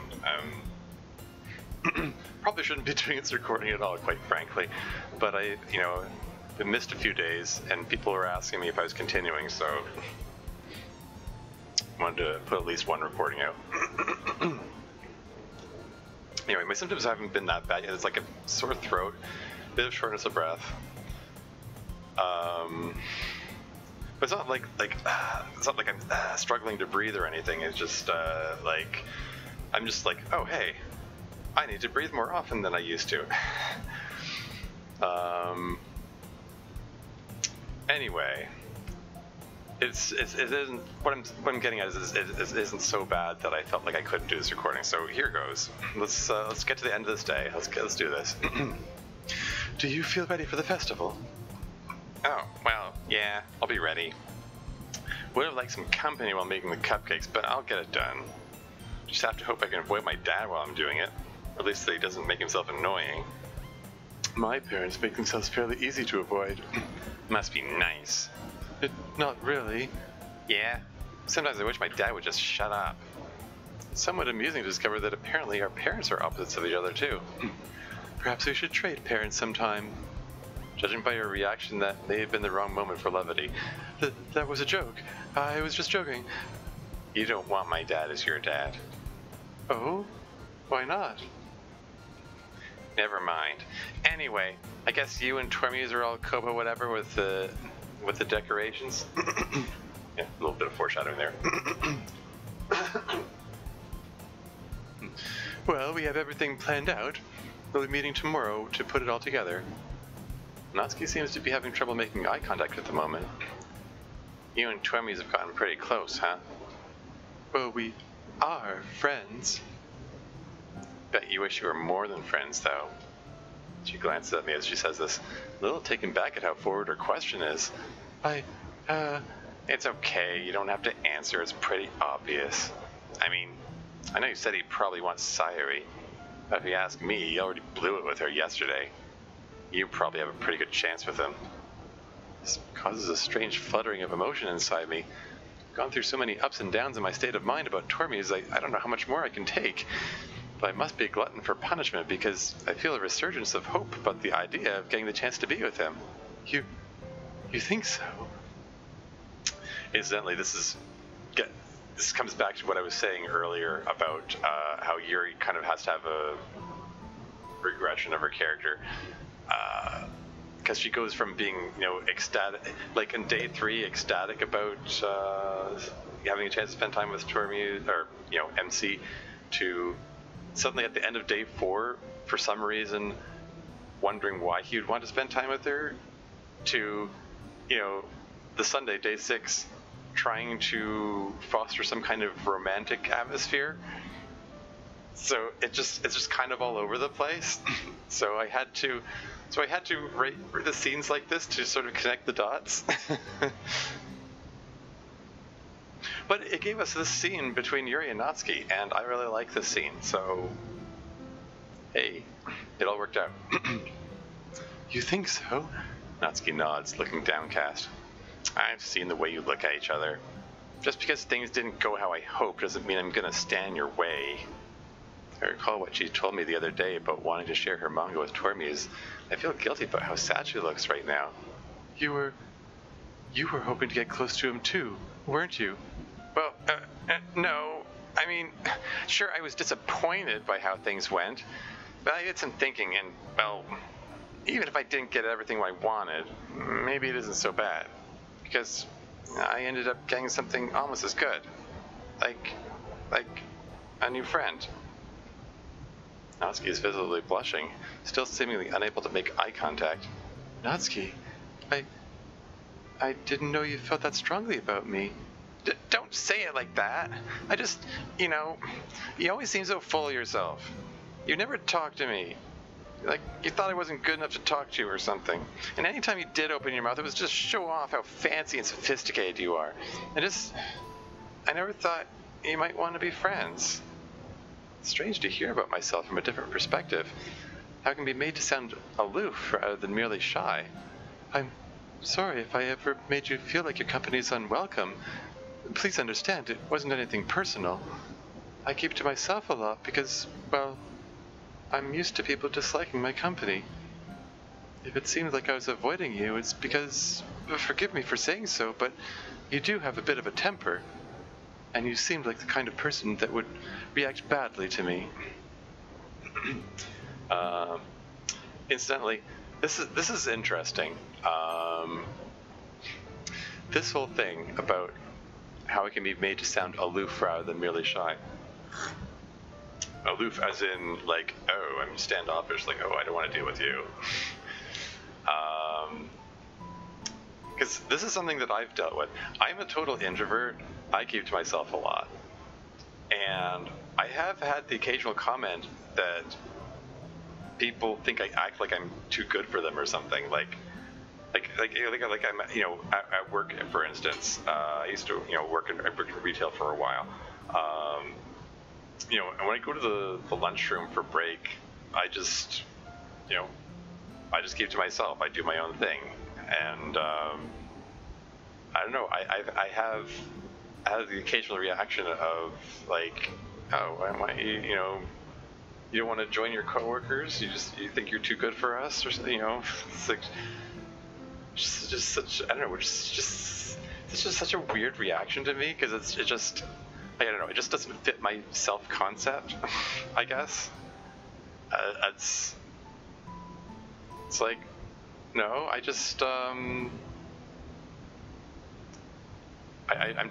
[SPEAKER 1] probably shouldn't be doing this recording at all, quite frankly. But I missed a few days, and people were asking me if I was continuing, so I wanted to put at least one recording out. Anyway, my symptoms haven't been that bad yet. It's like a sore throat, bit of shortness of breath. But it's not like I'm struggling to breathe or anything. It's just I'm just like, oh hey, I need to breathe more often than I used to. Anyway, it isn't what I'm getting at is it isn't so bad that I felt like I couldn't do this recording. So here goes. Let's get to the end of this day. Let's do this. Do you feel ready for the festival? Oh, well, yeah, I'll be ready. Would have liked some company while making the cupcakes, but I'll get it done. Just have to hope I can avoid my dad while I'm doing it. Or at least that he doesn't make himself annoying. My parents make themselves fairly easy to avoid. Must be nice. Not really. Yeah. Sometimes I wish my dad would just shut up. It's somewhat amusing to discover that apparently our parents are opposites of each other too. Perhaps we should trade parents sometime. Judging by your reaction, that may have been the wrong moment for levity. That was a joke. I was just joking. You don't want my dad as your dad. Oh? Why not? Never mind. Anyway, I guess you and Tormuse are all Koba whatever with the decorations. Yeah, a little bit of foreshadowing there. Well, we have everything planned out. We'll be meeting tomorrow to put it all together. Natsuki seems to be having trouble making eye contact at the moment. You and Tormuse have gotten pretty close, huh? Well, we are friends. Bet you wish you were more than friends, though. She glances at me as she says this, a little taken back at how forward her question is. It's okay, you don't have to answer, it's pretty obvious. I mean, I know you said he probably wants Sayuri, but if you ask me, he already blew it with her yesterday. You probably have a pretty good chance with him. This causes a strange fluttering of emotion inside me. I've gone through so many ups and downs in my state of mind about Tormuse, I don't know how much more I can take. But I must be a glutton for punishment because I feel a resurgence of hope about the idea of getting the chance to be with him. You think so? Incidentally, this comes back to what I was saying earlier about how Yuri kind of has to have a regression of her character. Because she goes from being, ecstatic, like in day 3, ecstatic about having a chance to spend time with Tormuse, or, MC, to suddenly at the end of day 4, for some reason, wondering why he would want to spend time with her, to, the Sunday, day 6, trying to foster some kind of romantic atmosphere. So it's just kind of all over the place. So I had to write the scenes like this to sort of connect the dots. But it gave us this scene between Yuri and Natsuki, and I really like this scene, so hey, it all worked out. You think so? Natsuki nods, looking downcast. I've seen the way you look at each other. Just because things didn't go how I hoped doesn't mean I'm gonna stand in your way. I recall what she told me the other day about wanting to share her manga with Tormuse. I feel guilty about how sad she looks right now. You were hoping to get close to him too, weren't you? Well, no. I mean, sure, I was disappointed by how things went, but I did some thinking, and, well, even if I didn't get everything I wanted, maybe it isn't so bad. Because I ended up getting something almost as good. Like a new friend. Natsuki is visibly blushing, still seemingly unable to make eye contact. Natsuki, I didn't know you felt that strongly about me. Don't say it like that. I just, you always seem so full of yourself. You never talk to me. Like, you thought I wasn't good enough to talk to you or something. And anytime you did open your mouth, it was just show off how fancy and sophisticated you are. I never thought you might want to be friends. It's strange to hear about myself from a different perspective. How can I be made to sound aloof rather than merely shy? I'm sorry if I ever made you feel like your company is unwelcome. Please understand, it wasn't anything personal. I keep to myself a lot because, well, I'm used to people disliking my company. If it seems like I was avoiding you, it's because, forgive me for saying so, but you do have a bit of a temper. And you seemed like the kind of person that would react badly to me. Incidentally, this is interesting. This whole thing about how it can be made to sound aloof rather than merely shy. Aloof as in, like, oh, I'm standoffish, like, oh, I don't want to deal with you. Because this is something that I've dealt with. I'm a total introvert. I keep to myself a lot. And I have had the occasional comment that people think I act like I'm too good for them or something. Like I'm, you know, at work, for instance. I used to, you know, work in retail for a while. You know, and when I go to the lunchroom for break, I just, you know, I just keep to myself. I do my own thing, and I don't know. I have had the occasional reaction of like, oh, you know, you don't want to join your coworkers? You think you're too good for us, or something? You know, it's like just such, I don't know. It's just such a weird reaction to me because it just. I don't know, it just doesn't fit my self-concept, I guess. It's like, no, I just, I'm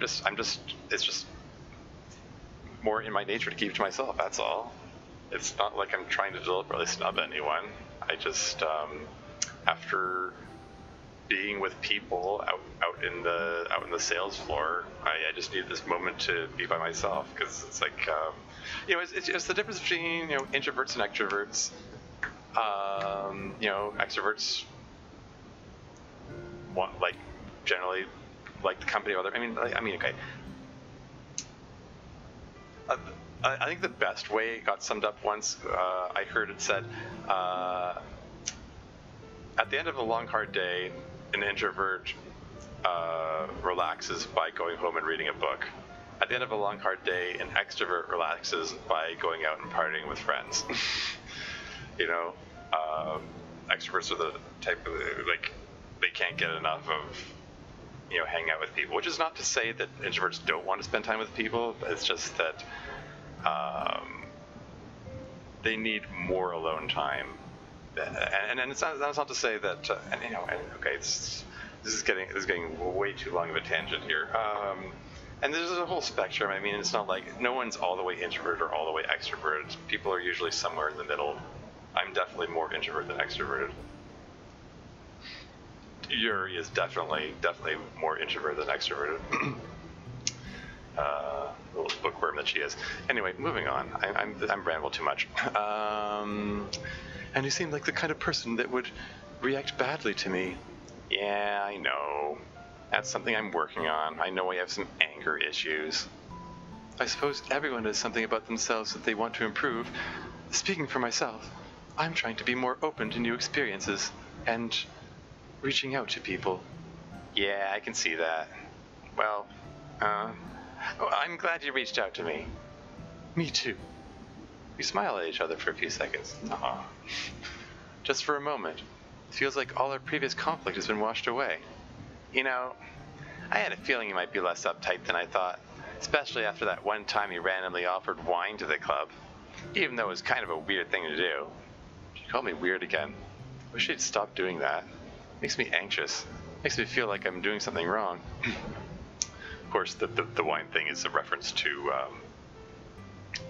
[SPEAKER 1] just, it's just more in my nature to keep to myself, that's all. It's not like I'm trying to deliberately snub anyone. I just, after being with people out in the sales floor, I just needed this moment to be by myself because it's like, you know, it's the difference between, you know, introverts and extroverts. You know, extroverts want, like, generally like the company of other. I mean, okay. I think the best way it got summed up once, I heard it said, at the end of a long hard day, an introvert relaxes by going home and reading a book. At the end of a long hard day, an extrovert relaxes by going out and partying with friends. You know, extroverts are the type of, like, they can't get enough of, you know, hanging out with people, which is not to say that introverts don't want to spend time with people. It's just that they need more alone time. And it's not, that's not to say that, and, you know, okay, this is getting way too long of a tangent here. And there's a whole spectrum. I mean, it's not like no one's all the way introvert or all the way extroverted. People are usually somewhere in the middle. I'm definitely more introvert than extroverted. Yuri is definitely more introvert than extroverted. Little bookworm that she is. Anyway, moving on. I'm ramble too much. And you seem like the kind of person that would react badly to me. Yeah, I know. That's something I'm working on. I know I have some anger issues. I suppose everyone does something about themselves that they want to improve. Speaking for myself, I'm trying to be more open to new experiences and reaching out to people. Yeah, I can see that. Well, I'm glad you reached out to me. Me too. We smile at each other for a few seconds. Aww. Just for a moment. It feels like all our previous conflict has been washed away. You know, I had a feeling you might be less uptight than I thought, especially after that one time you randomly offered wine to the club, even though it was kind of a weird thing to do. She called me weird again. Wish she'd stop doing that. Makes me anxious. Makes me feel like I'm doing something wrong. Of course, the wine thing is a reference to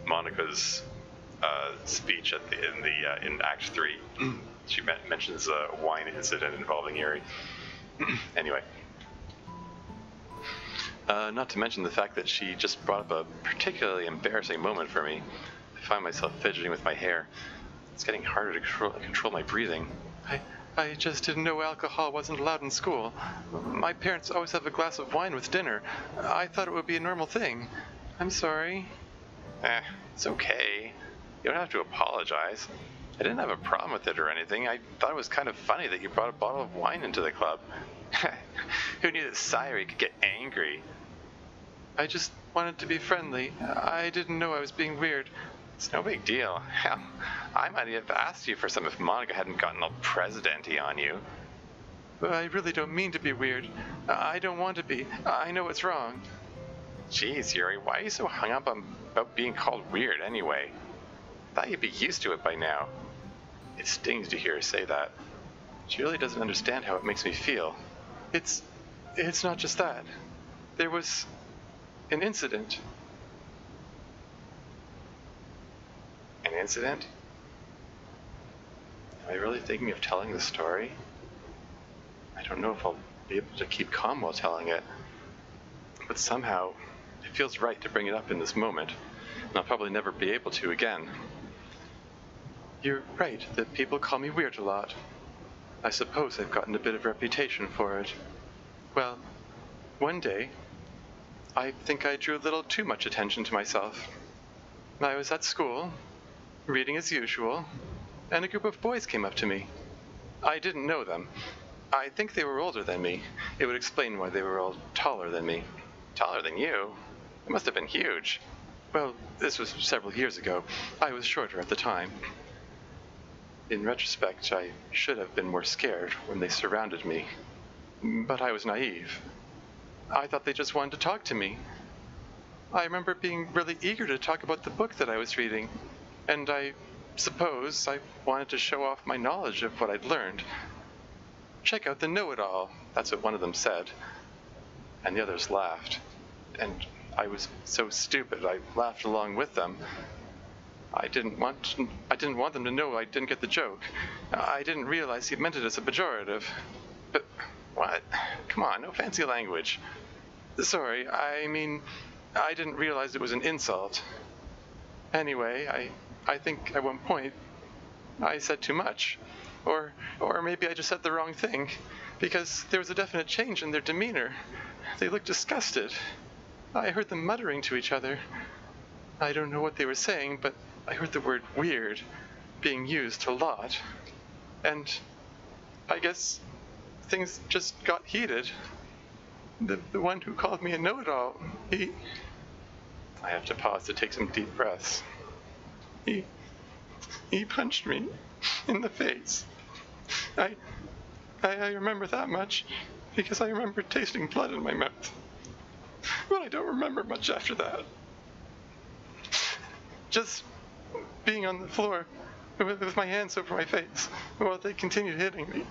[SPEAKER 1] Monica's speech in Act 3. She mentions a wine incident involving Yuri. Anyway. Not to mention the fact that she just brought up a particularly embarrassing moment for me. I find myself fidgeting with my hair. It's getting harder to control my breathing. I just didn't know alcohol wasn't allowed in school. My parents always have a glass of wine with dinner. I thought it would be a normal thing. I'm sorry. It's okay. You don't have to apologize. I didn't have a problem with it or anything. I thought it was kind of funny that you brought a bottle of wine into the club. Who knew that Sayuri could get angry? I just wanted to be friendly. I didn't know I was being weird. It's no big deal. Hell, I might have asked you for some if Monica hadn't gotten all president-y on you. But I really don't mean to be weird. I don't want to be. I know it's wrong. Jeez, Yuri, why are you so hung up on about being called weird anyway? Thought you'd be used to it by now. It stings to hear her say that. She really doesn't understand how it makes me feel. It's not just that. There was an incident. An incident? Am I really thinking of telling the story? I don't know if I'll be able to keep calm while telling it. But somehow, it feels right to bring it up in this moment, and I'll probably never be able to again. You're right that people call me weird a lot. I suppose I've gotten a bit of reputation for it. Well, one day, I think I drew a little too much attention to myself. I was at school, reading as usual, and a group of boys came up to me. I didn't know them. I think they were older than me. It would explain why they were all taller than me. Taller than you? It must have been huge. Well, this was several years ago. I was shorter at the time. In retrospect, I should have been more scared when they surrounded me. But I was naive. I thought they just wanted to talk to me. I remember being really eager to talk about the book that I was reading, and I suppose I wanted to show off my knowledge of what I'd learned. Check out the know-it-all, that's what one of them said. And the others laughed. And I was so stupid, I laughed along with them. I didn't want them to know I didn't get the joke. I didn't realize he meant it as a pejorative. But what? Come on, no fancy language. Sorry, I mean, I didn't realize it was an insult. Anyway, I think at one point I said too much. Or maybe I just said the wrong thing, because there was a definite change in their demeanor. They looked disgusted. I heard them muttering to each other. I don't know what they were saying, but I heard the word weird being used a lot. And I guess things just got heated. The one who called me a know-it-all, I have to pause to take some deep breaths. He punched me in the face. I remember that much because I remember tasting blood in my mouth. But I don't remember much after that. Just being on the floor with my hands over my face while they continued hitting me.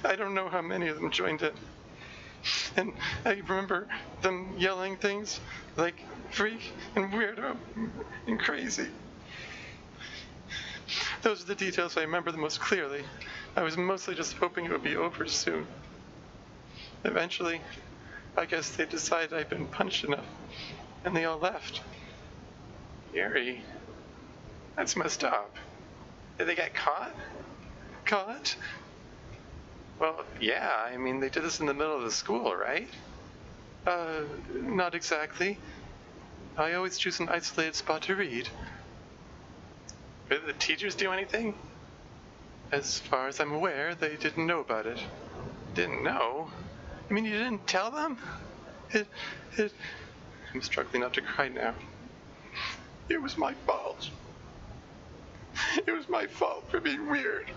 [SPEAKER 1] I don't know how many of them joined in. And I remember them yelling things like freak and weirdo and crazy. Those are the details I remember the most clearly. I was mostly just hoping it would be over soon. Eventually, I guess they decided I'd been punched enough, and they all left. Yuri, that's messed up. Did they get caught? Caught? Well, yeah, I mean, they did this in the middle of the school, right? Not exactly. I always choose an isolated spot to read. Did the teachers do anything? As far as I'm aware, they didn't know about it. Didn't know? You mean you didn't tell them? I'm struggling not to cry now. It was my fault. It was my fault for being weird.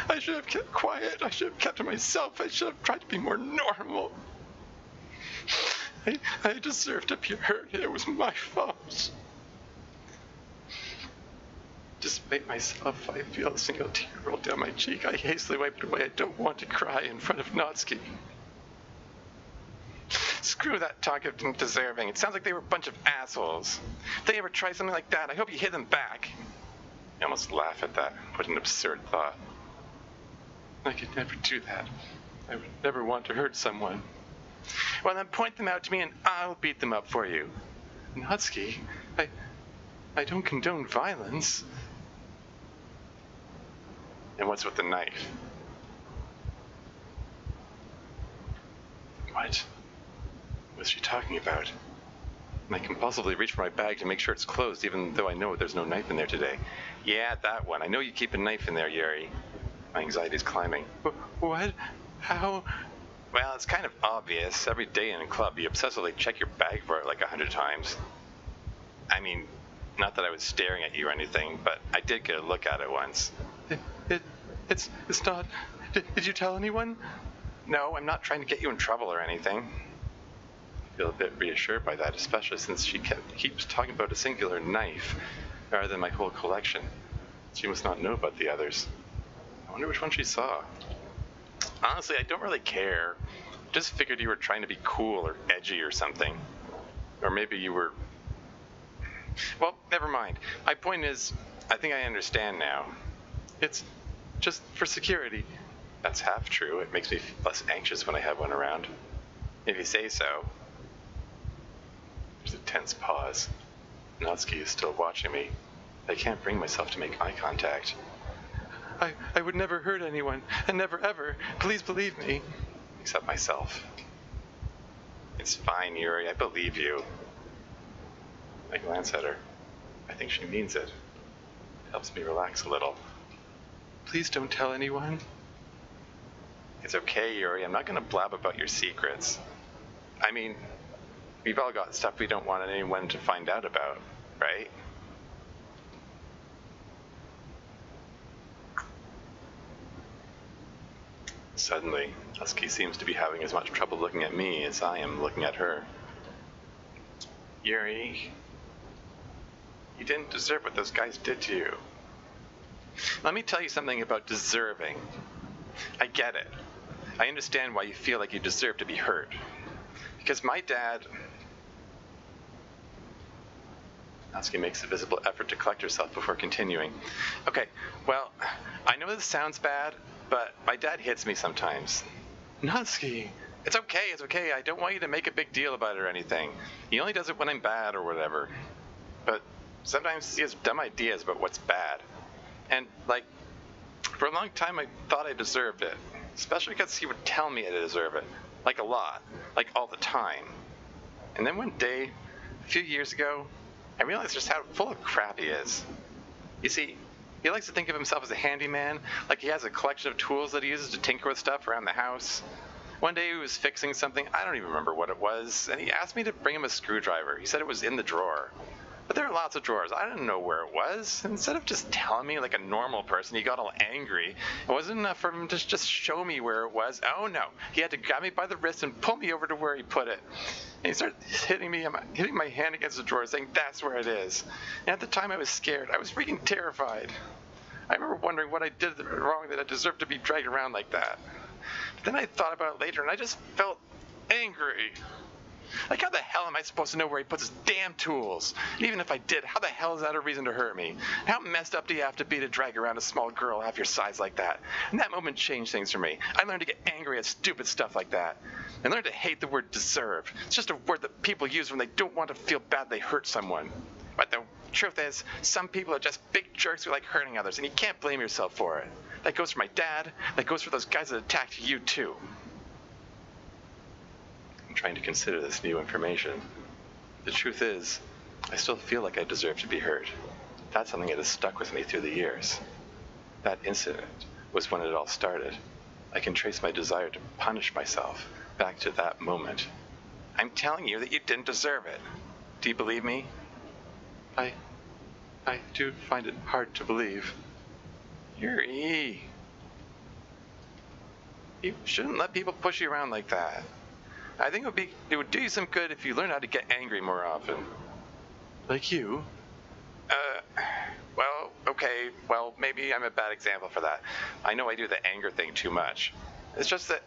[SPEAKER 1] I should have kept quiet. I should have kept to myself. I should have tried to be more normal. I deserved to be hurt. It was my fault. Despite myself, I feel a single tear roll down my cheek. I hastily wipe it away. I don't want to cry in front of Natsuki. Screw that talk of deserving. It sounds like they were a bunch of assholes. If they ever try something like that, I hope you hit them back. I almost laugh at that. What an absurd thought. I could never do that. I would never want to hurt someone. Well, then point them out to me and I'll beat them up for you. Natsuki, I don't condone violence. And what's with the knife? What was she talking about? And I compulsively reach for my bag to make sure it's closed, even though I know there's no knife in there today. Yeah, that one. I know you keep a knife in there, Yuri. My anxiety's climbing. What? How? Well, it's kind of obvious. Every day in a club, you obsessively check your bag for it like 100 times. I mean, not that I was staring at you or anything, but I did get a look at it once. It's not... Did you tell anyone? No, I'm not trying to get you in trouble or anything. I feel a bit reassured by that, especially since she keeps talking about a singular knife rather than my whole collection. She must not know about the others. I wonder which one she saw. Honestly, I don't really care. Just figured you were trying to be cool or edgy or something. Or maybe you were... Well, never mind. My point is, I think I understand now. It's just for security. That's half true. It makes me less anxious when I have one around. If you say so. There's a tense pause. Natsuki is still watching me. I can't bring myself to make eye contact. I would never hurt anyone, and never ever. Please believe me. Except myself. It's fine, Yuri. I believe you. I glance at her. I think she means it. It helps me relax a little. Please don't tell anyone. It's okay, Yuri. I'm not going to blab about your secrets. I mean, we've all got stuff we don't want anyone to find out about, right? Suddenly, Natsuki seems to be having as much trouble looking at me as I am looking at her. Yuri, you didn't deserve what those guys did to you. Let me tell you something about deserving. I get it. I understand why you feel like you deserve to be hurt. Because my dad... Natsuki makes a visible effort to collect herself before continuing. Okay, well, I know this sounds bad, but my dad hits me sometimes. Natsuki, it's okay. I don't want you to make a big deal about it or anything. He only does it when I'm bad or whatever. But sometimes he has dumb ideas about what's bad. And, like, for a long time I thought I deserved it. Especially because he would tell me I deserve it. Like a lot. Like all the time. And then one day, a few years ago, I realized just how full of crap he is. You see, he likes to think of himself as a handyman, like he has a collection of tools that he uses to tinker with stuff around the house. One day he was fixing something, I don't even remember what it was, and he asked me to bring him a screwdriver. He said it was in the drawer. But there are lots of drawers. I didn't know where it was. And instead of just telling me like a normal person, he got all angry. It wasn't enough for him to just show me where it was. Oh no, he had to grab me by the wrist and pull me over to where he put it. And he started hitting my hand against the drawer, saying that's where it is. And at the time I was scared. I was freaking terrified. I remember wondering what I did wrong that I deserved to be dragged around like that. But then I thought about it later and I just felt angry. Like, how the hell am I supposed to know where he puts his damn tools? And even if I did, how the hell is that a reason to hurt me? How messed up do you have to be to drag around a small girl half your size like that? And that moment changed things for me. I learned to get angry at stupid stuff like that. I learned to hate the word deserve. It's just a word that people use when they don't want to feel bad they hurt someone. But the truth is, some people are just big jerks who like hurting others, and you can't blame yourself for it. That goes for my dad. That goes for those guys that attacked you, too. Trying to consider this new information. The truth is, I still feel like I deserve to be hurt. That's something that has stuck with me through the years. That incident was when it all started. I can trace my desire to punish myself back to that moment. I'm telling you that you didn't deserve it. Do you believe me? I do find it hard to believe. Yuri. You shouldn't let people push you around like that. I think it would do you some good if you learn how to get angry more often. Like you? Well, okay, well, maybe I'm a bad example for that. I know I do the anger thing too much. It's just that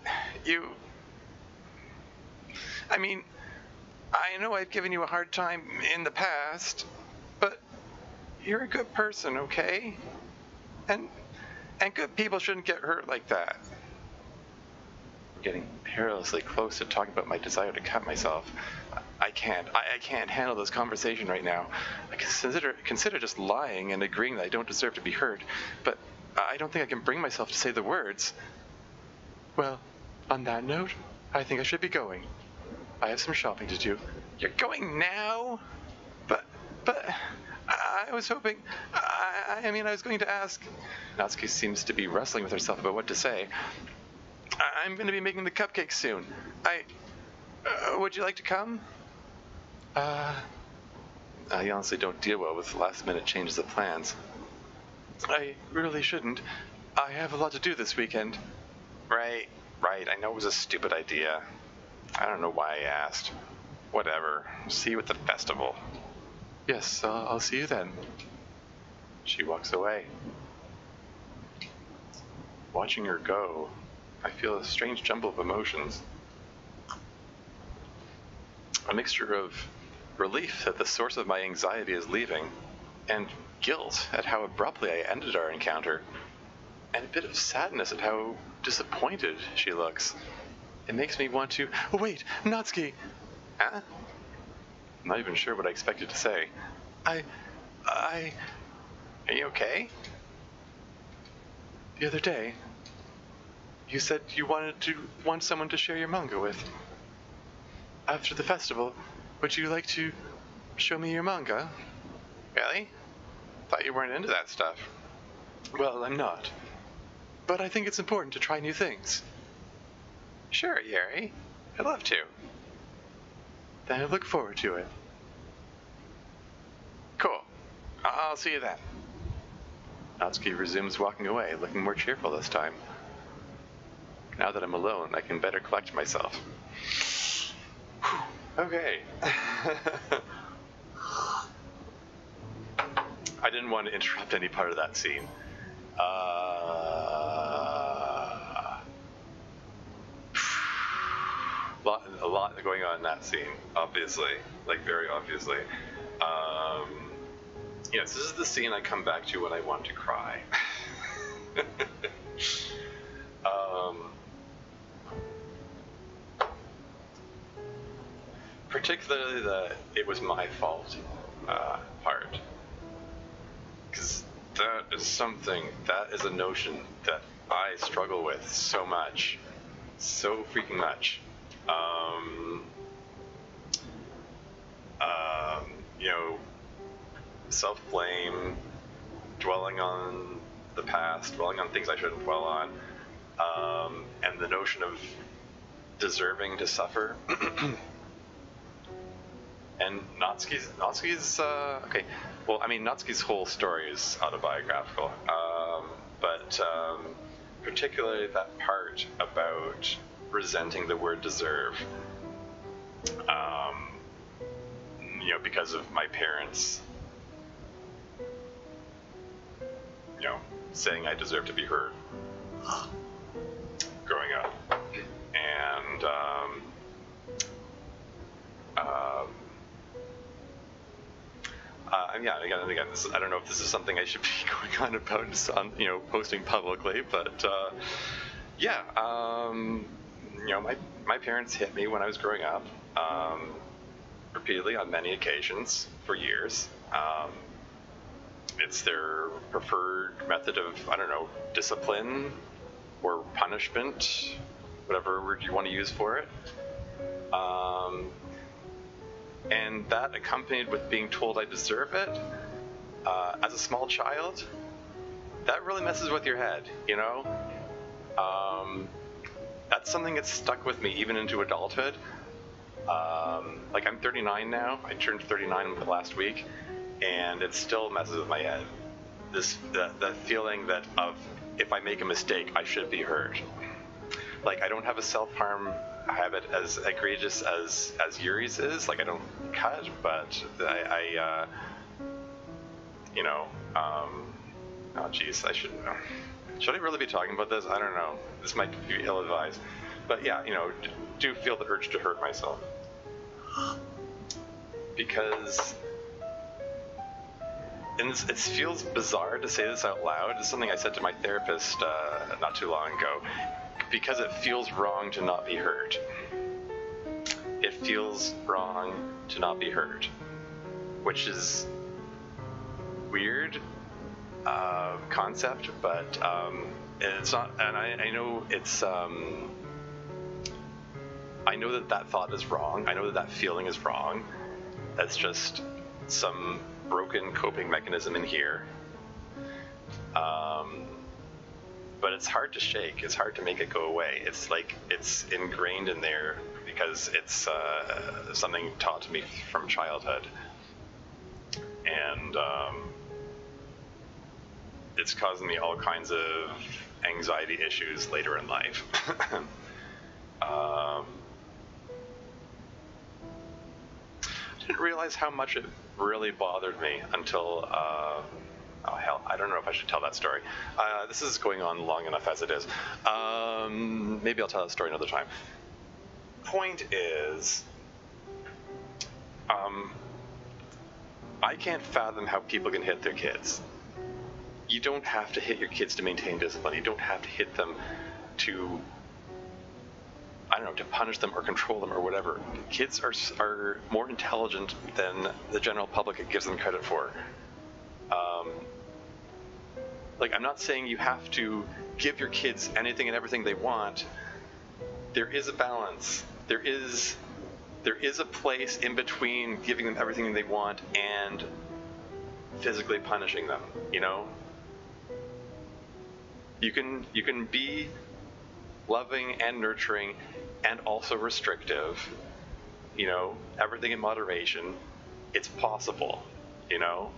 [SPEAKER 1] I mean, I know I've given you a hard time in the past, but you're a good person, okay? And good people shouldn't get hurt like that. Getting perilously close to talking about my desire to cut myself. I can't handle this conversation right now. I consider just lying and agreeing that I don't deserve to be hurt, but I don't think I can bring myself to say the words. Well, on that note, I think I should be going. I have some shopping to do. You're going now? But I was hoping, I mean, I was going to ask. Natsuki seems to be wrestling with herself about what to say. I'm going to be making the cupcakes soon. Would you like to come? I honestly don't deal well with last-minute changes of plans. I really shouldn't. I have a lot to do this weekend. Right. I know it was a stupid idea. I don't know why I asked. Whatever. See you at the festival. Yes, I'll see you then. She walks away. Watching her go, I feel a strange jumble of emotions. A mixture of relief that the source of my anxiety is leaving, and guilt at how abruptly I ended our encounter, and a bit of sadness at how disappointed she looks. It makes me want to... Oh, wait, Natsuki! Huh? I'm not even sure what I expected to say. Are you okay? The other day, you said you want someone to share your manga with. After the festival, would you like to show me your manga? Really? Thought you weren't into that stuff. Well, I'm not. But I think it's important to try new things. Sure, Yuri. I'd love to. Then I look forward to it. Cool. I'll see you then. Natsuki resumes walking away, looking more cheerful this time. Now that I'm alone, I can better collect myself. Okay. I didn't want to interrupt any part of that scene. A lot going on in that scene, obviously, like very obviously. Yes, this is the scene I come back to when I want to cry. Particularly the "it was my fault" part, because that is a notion that I struggle with so much, so freaking much. Self-blame, dwelling on the past, dwelling on things I shouldn't dwell on, and the notion of deserving to suffer. And Natsuki's okay. Well, I mean, Natsuki's whole story is autobiographical, but particularly that part about resenting the word deserve. Because of my parents, saying I deserve to be heard growing up, and again, I don't know if this is something I should be going on about, posting publicly, but my parents hit me when I was growing up, repeatedly on many occasions for years. It's their preferred method of, discipline or punishment, whatever word you want to use for it. And that accompanied with being told I deserve it, as a small child, that really messes with your head, That's something that's stuck with me even into adulthood. I'm 39 now. I turned 39 last week, and it still messes with my head. The feeling that if I make a mistake, I should be heard. I don't have a self-harm habit as egregious as Yuri's is. I don't cut, but oh geez, I shouldn't know. Should I really be talking about this? I don't know. This might be ill-advised. But yeah, do feel the urge to hurt myself. Because, and it feels bizarre to say this out loud. It's something I said to my therapist not too long ago. Because it feels wrong to not be heard. It feels wrong to not be heard. Which is weird. concept, but it's not. And I know it's. I know that thought is wrong. I know that feeling is wrong. That's just some broken coping mechanism in here. But it's hard to shake. It's hard to make it go away. It's like it's ingrained in there because it's something taught to me from childhood. And it's causing me all kinds of anxiety issues later in life. I didn't realize how much it really bothered me until, oh hell, I don't know if I should tell that story. This is going on long enough as it is. Maybe I'll tell that story another time. Point is, I can't fathom how people can hit their kids. You don't have to hit your kids to maintain discipline. You don't have to hit them to, I don't know, to punish them or control them or whatever. Kids are more intelligent than the general public gives them credit for. Like, I'm not saying you have to give your kids anything and everything they want. There is a balance. There is a place in between giving them everything they want and physically punishing them, you know? You can be loving and nurturing and also restrictive, you know, everything in moderation. It's possible, you know?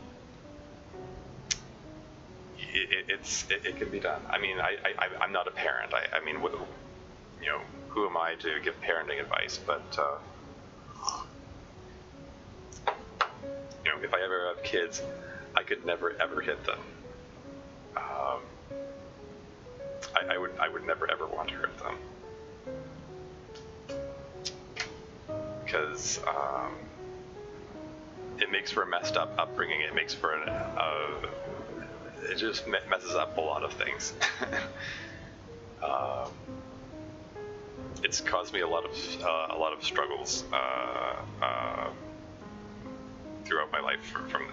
[SPEAKER 1] It can be done. I mean, I'm not a parent. I mean, you know, who am I to give parenting advice? But you know, if I ever have kids, I could never ever hit them. I would never ever want to hurt them because it makes for a messed up upbringing. It makes for it just messes up a lot of things. It's caused me a lot of struggles throughout my life from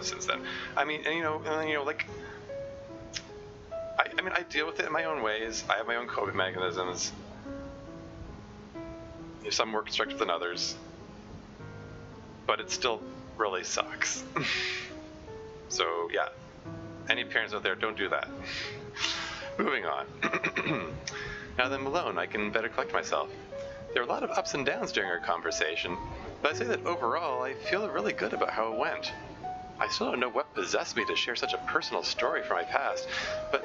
[SPEAKER 1] since then. I mean, and, you know, like, I mean, I deal with it in my own ways. I have my own coping mechanisms. Some more constructive than others, but it still really sucks. So yeah, any parents out there, don't do that. Moving on. Now that I'm alone, I can better collect myself. There are a lot of ups and downs during our conversation, but I'd say that overall, I feel really good about how it went. I still don't know what possessed me to share such a personal story from my past, but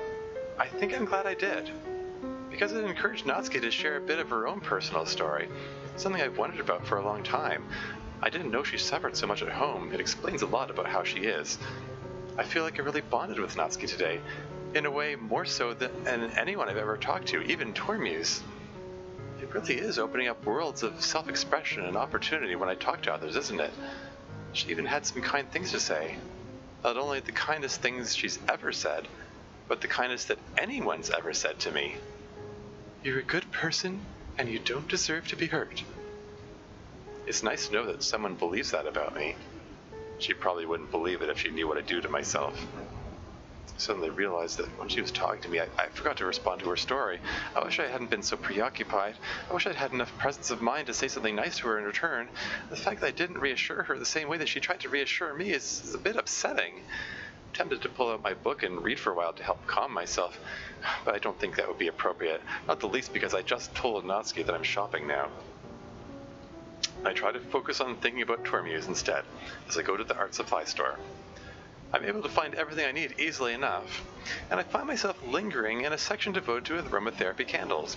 [SPEAKER 1] I think I'm glad I did. Because it encouraged Natsuki to share a bit of her own personal story, something I've wondered about for a long time. I didn't know she suffered so much at home. It explains a lot about how she is. I feel like I really bonded with Natsuki today, in a way more so than anyone I've ever talked to, even Tormuse. It really is opening up worlds of self-expression and opportunity when I talk to others, isn't it? She even had some kind things to say. Not only the kindest things she's ever said, but the kindest that anyone's ever said to me. You're a good person, and you don't deserve to be hurt. It's nice to know that someone believes that about me. She probably wouldn't believe it if she knew what I do to myself. I suddenly realized that when she was talking to me, I forgot to respond to her story. I wish I hadn't been so preoccupied. I wish I'd had enough presence of mind to say something nice to her in return. The fact that I didn't reassure her the same way that she tried to reassure me is a bit upsetting. I'm tempted to pull out my book and read for a while to help calm myself, but I don't think that would be appropriate, not the least because I just told Natsuki that I'm shopping now. I try to focus on thinking about Tormuse instead, as I go to the art supply store. I'm able to find everything I need easily enough, and I find myself lingering in a section devoted to aromatherapy candles.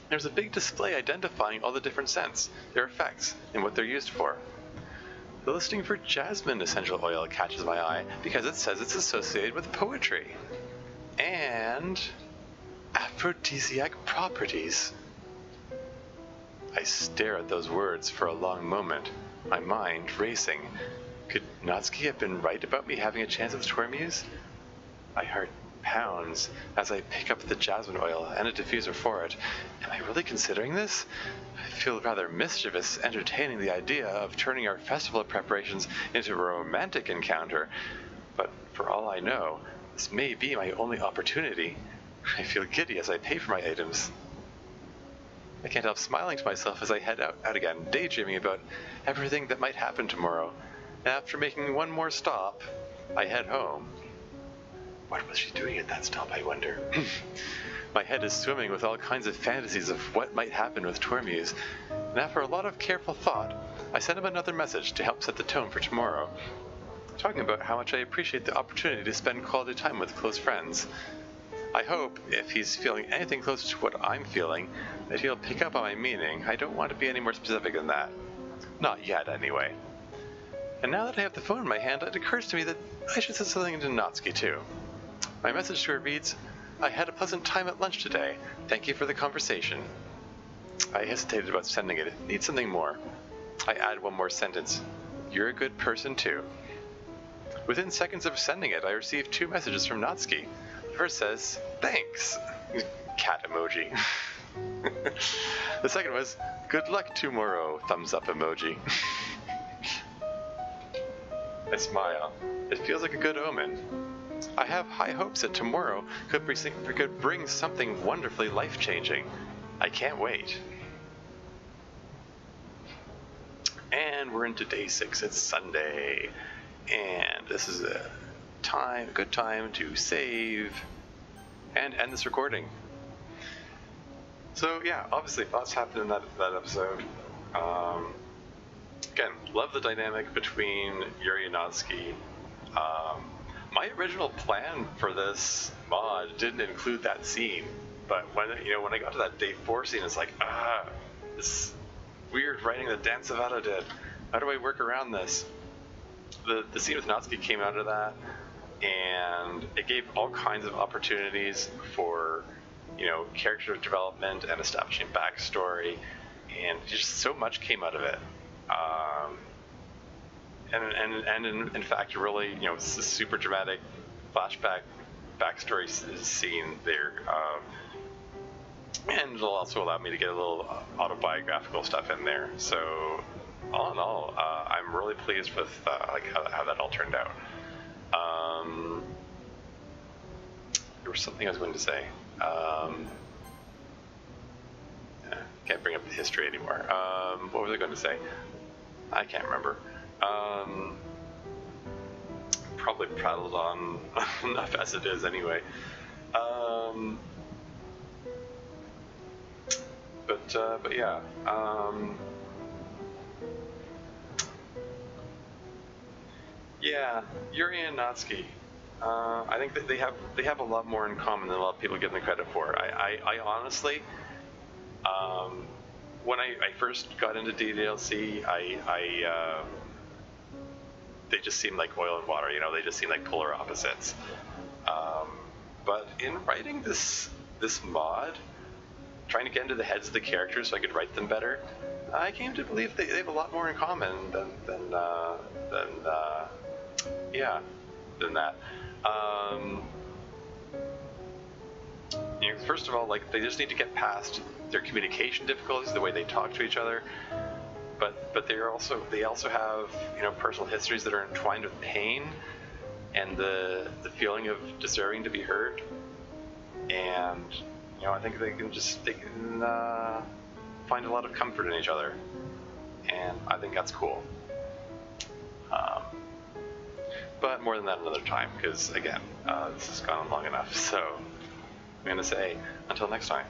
[SPEAKER 1] There's a big display identifying all the different scents, their effects, and what they're used for. The listing for jasmine essential oil catches my eye because it says it's associated with poetry and aphrodisiac properties. I stare at those words for a long moment, my mind racing. Could Natsuki have been right about me having a chance with Tormuse? My heart pounds as I pick up the jasmine oil and a diffuser for it. Am I really considering this? I feel rather mischievous entertaining the idea of turning our festival preparations into a romantic encounter, but For all I know, this may be my only opportunity. I feel giddy as I pay for my items. I can't help smiling to myself as I head out again, daydreaming about everything that might happen tomorrow. And after making one more stop, I head home. What was she doing at that stop, I wonder? My head is swimming with all kinds of fantasies of what might happen with Tormuse, and after a lot of careful thought, I sent him another message to help set the tone for tomorrow, talking about how much I appreciate the opportunity to spend quality time with close friends. I hope, if he's feeling anything close to what I'm feeling, that he'll pick up on my meaning. I don't want to be any more specific than that. Not yet, anyway. And now that I have the phone in my hand, it occurs to me that I should send something to Natsuki, too. My message to her reads, I had a pleasant time at lunch today. Thank you for the conversation. I hesitated about sending it. Need something more. I add one more sentence. You're a good person, too. Within seconds of sending it, I received 2 messages from Natsuki. The first says, thanks. Cat emoji. The second was, good luck tomorrow. Thumbs up emoji. I smile. It feels like a good omen. I have high hopes that tomorrow could bring something wonderfully life-changing. I can't wait. And we're into day 6. It's Sunday. And this is a good time to save and end this recording. So yeah, obviously lots happened in that episode. Again, love the dynamic between Yuri and Natsuki. My original plan for this mod didn't include that scene, but when I got to that day 4 scene, it's like, this weird writing that Dan Savata did. How do I work around this? The scene with Natsuki came out of that, and it gave all kinds of opportunities for character development and establishing backstory, and just so much came out of it. And in fact, really, it's a super dramatic flashback backstory scene there, and it'll also allow me to get a little autobiographical stuff in there. So, all in all, I'm really pleased with how that all turned out. There was something I was going to say. Can't bring up the history anymore. What was I going to say? I can't remember. Probably prattled on enough as it is anyway. But yeah. Yeah, Yuri and Natsuki. I think that they have a lot more in common than a lot of people give them credit for. I honestly, when I first got into DDLC, they just seemed like oil and water. They just seemed like polar opposites. But in writing this mod, trying to get into the heads of the characters so I could write them better, I came to believe they have a lot more in common than that. First of all, they just need to get past their communication difficulties, the way they talk to each other. But they also have personal histories that are entwined with pain and the feeling of deserving to be heard. And I think they can find a lot of comfort in each other, and I think that's cool. But more than that another time, because again, this has gone on long enough. So I'm gonna say until next time.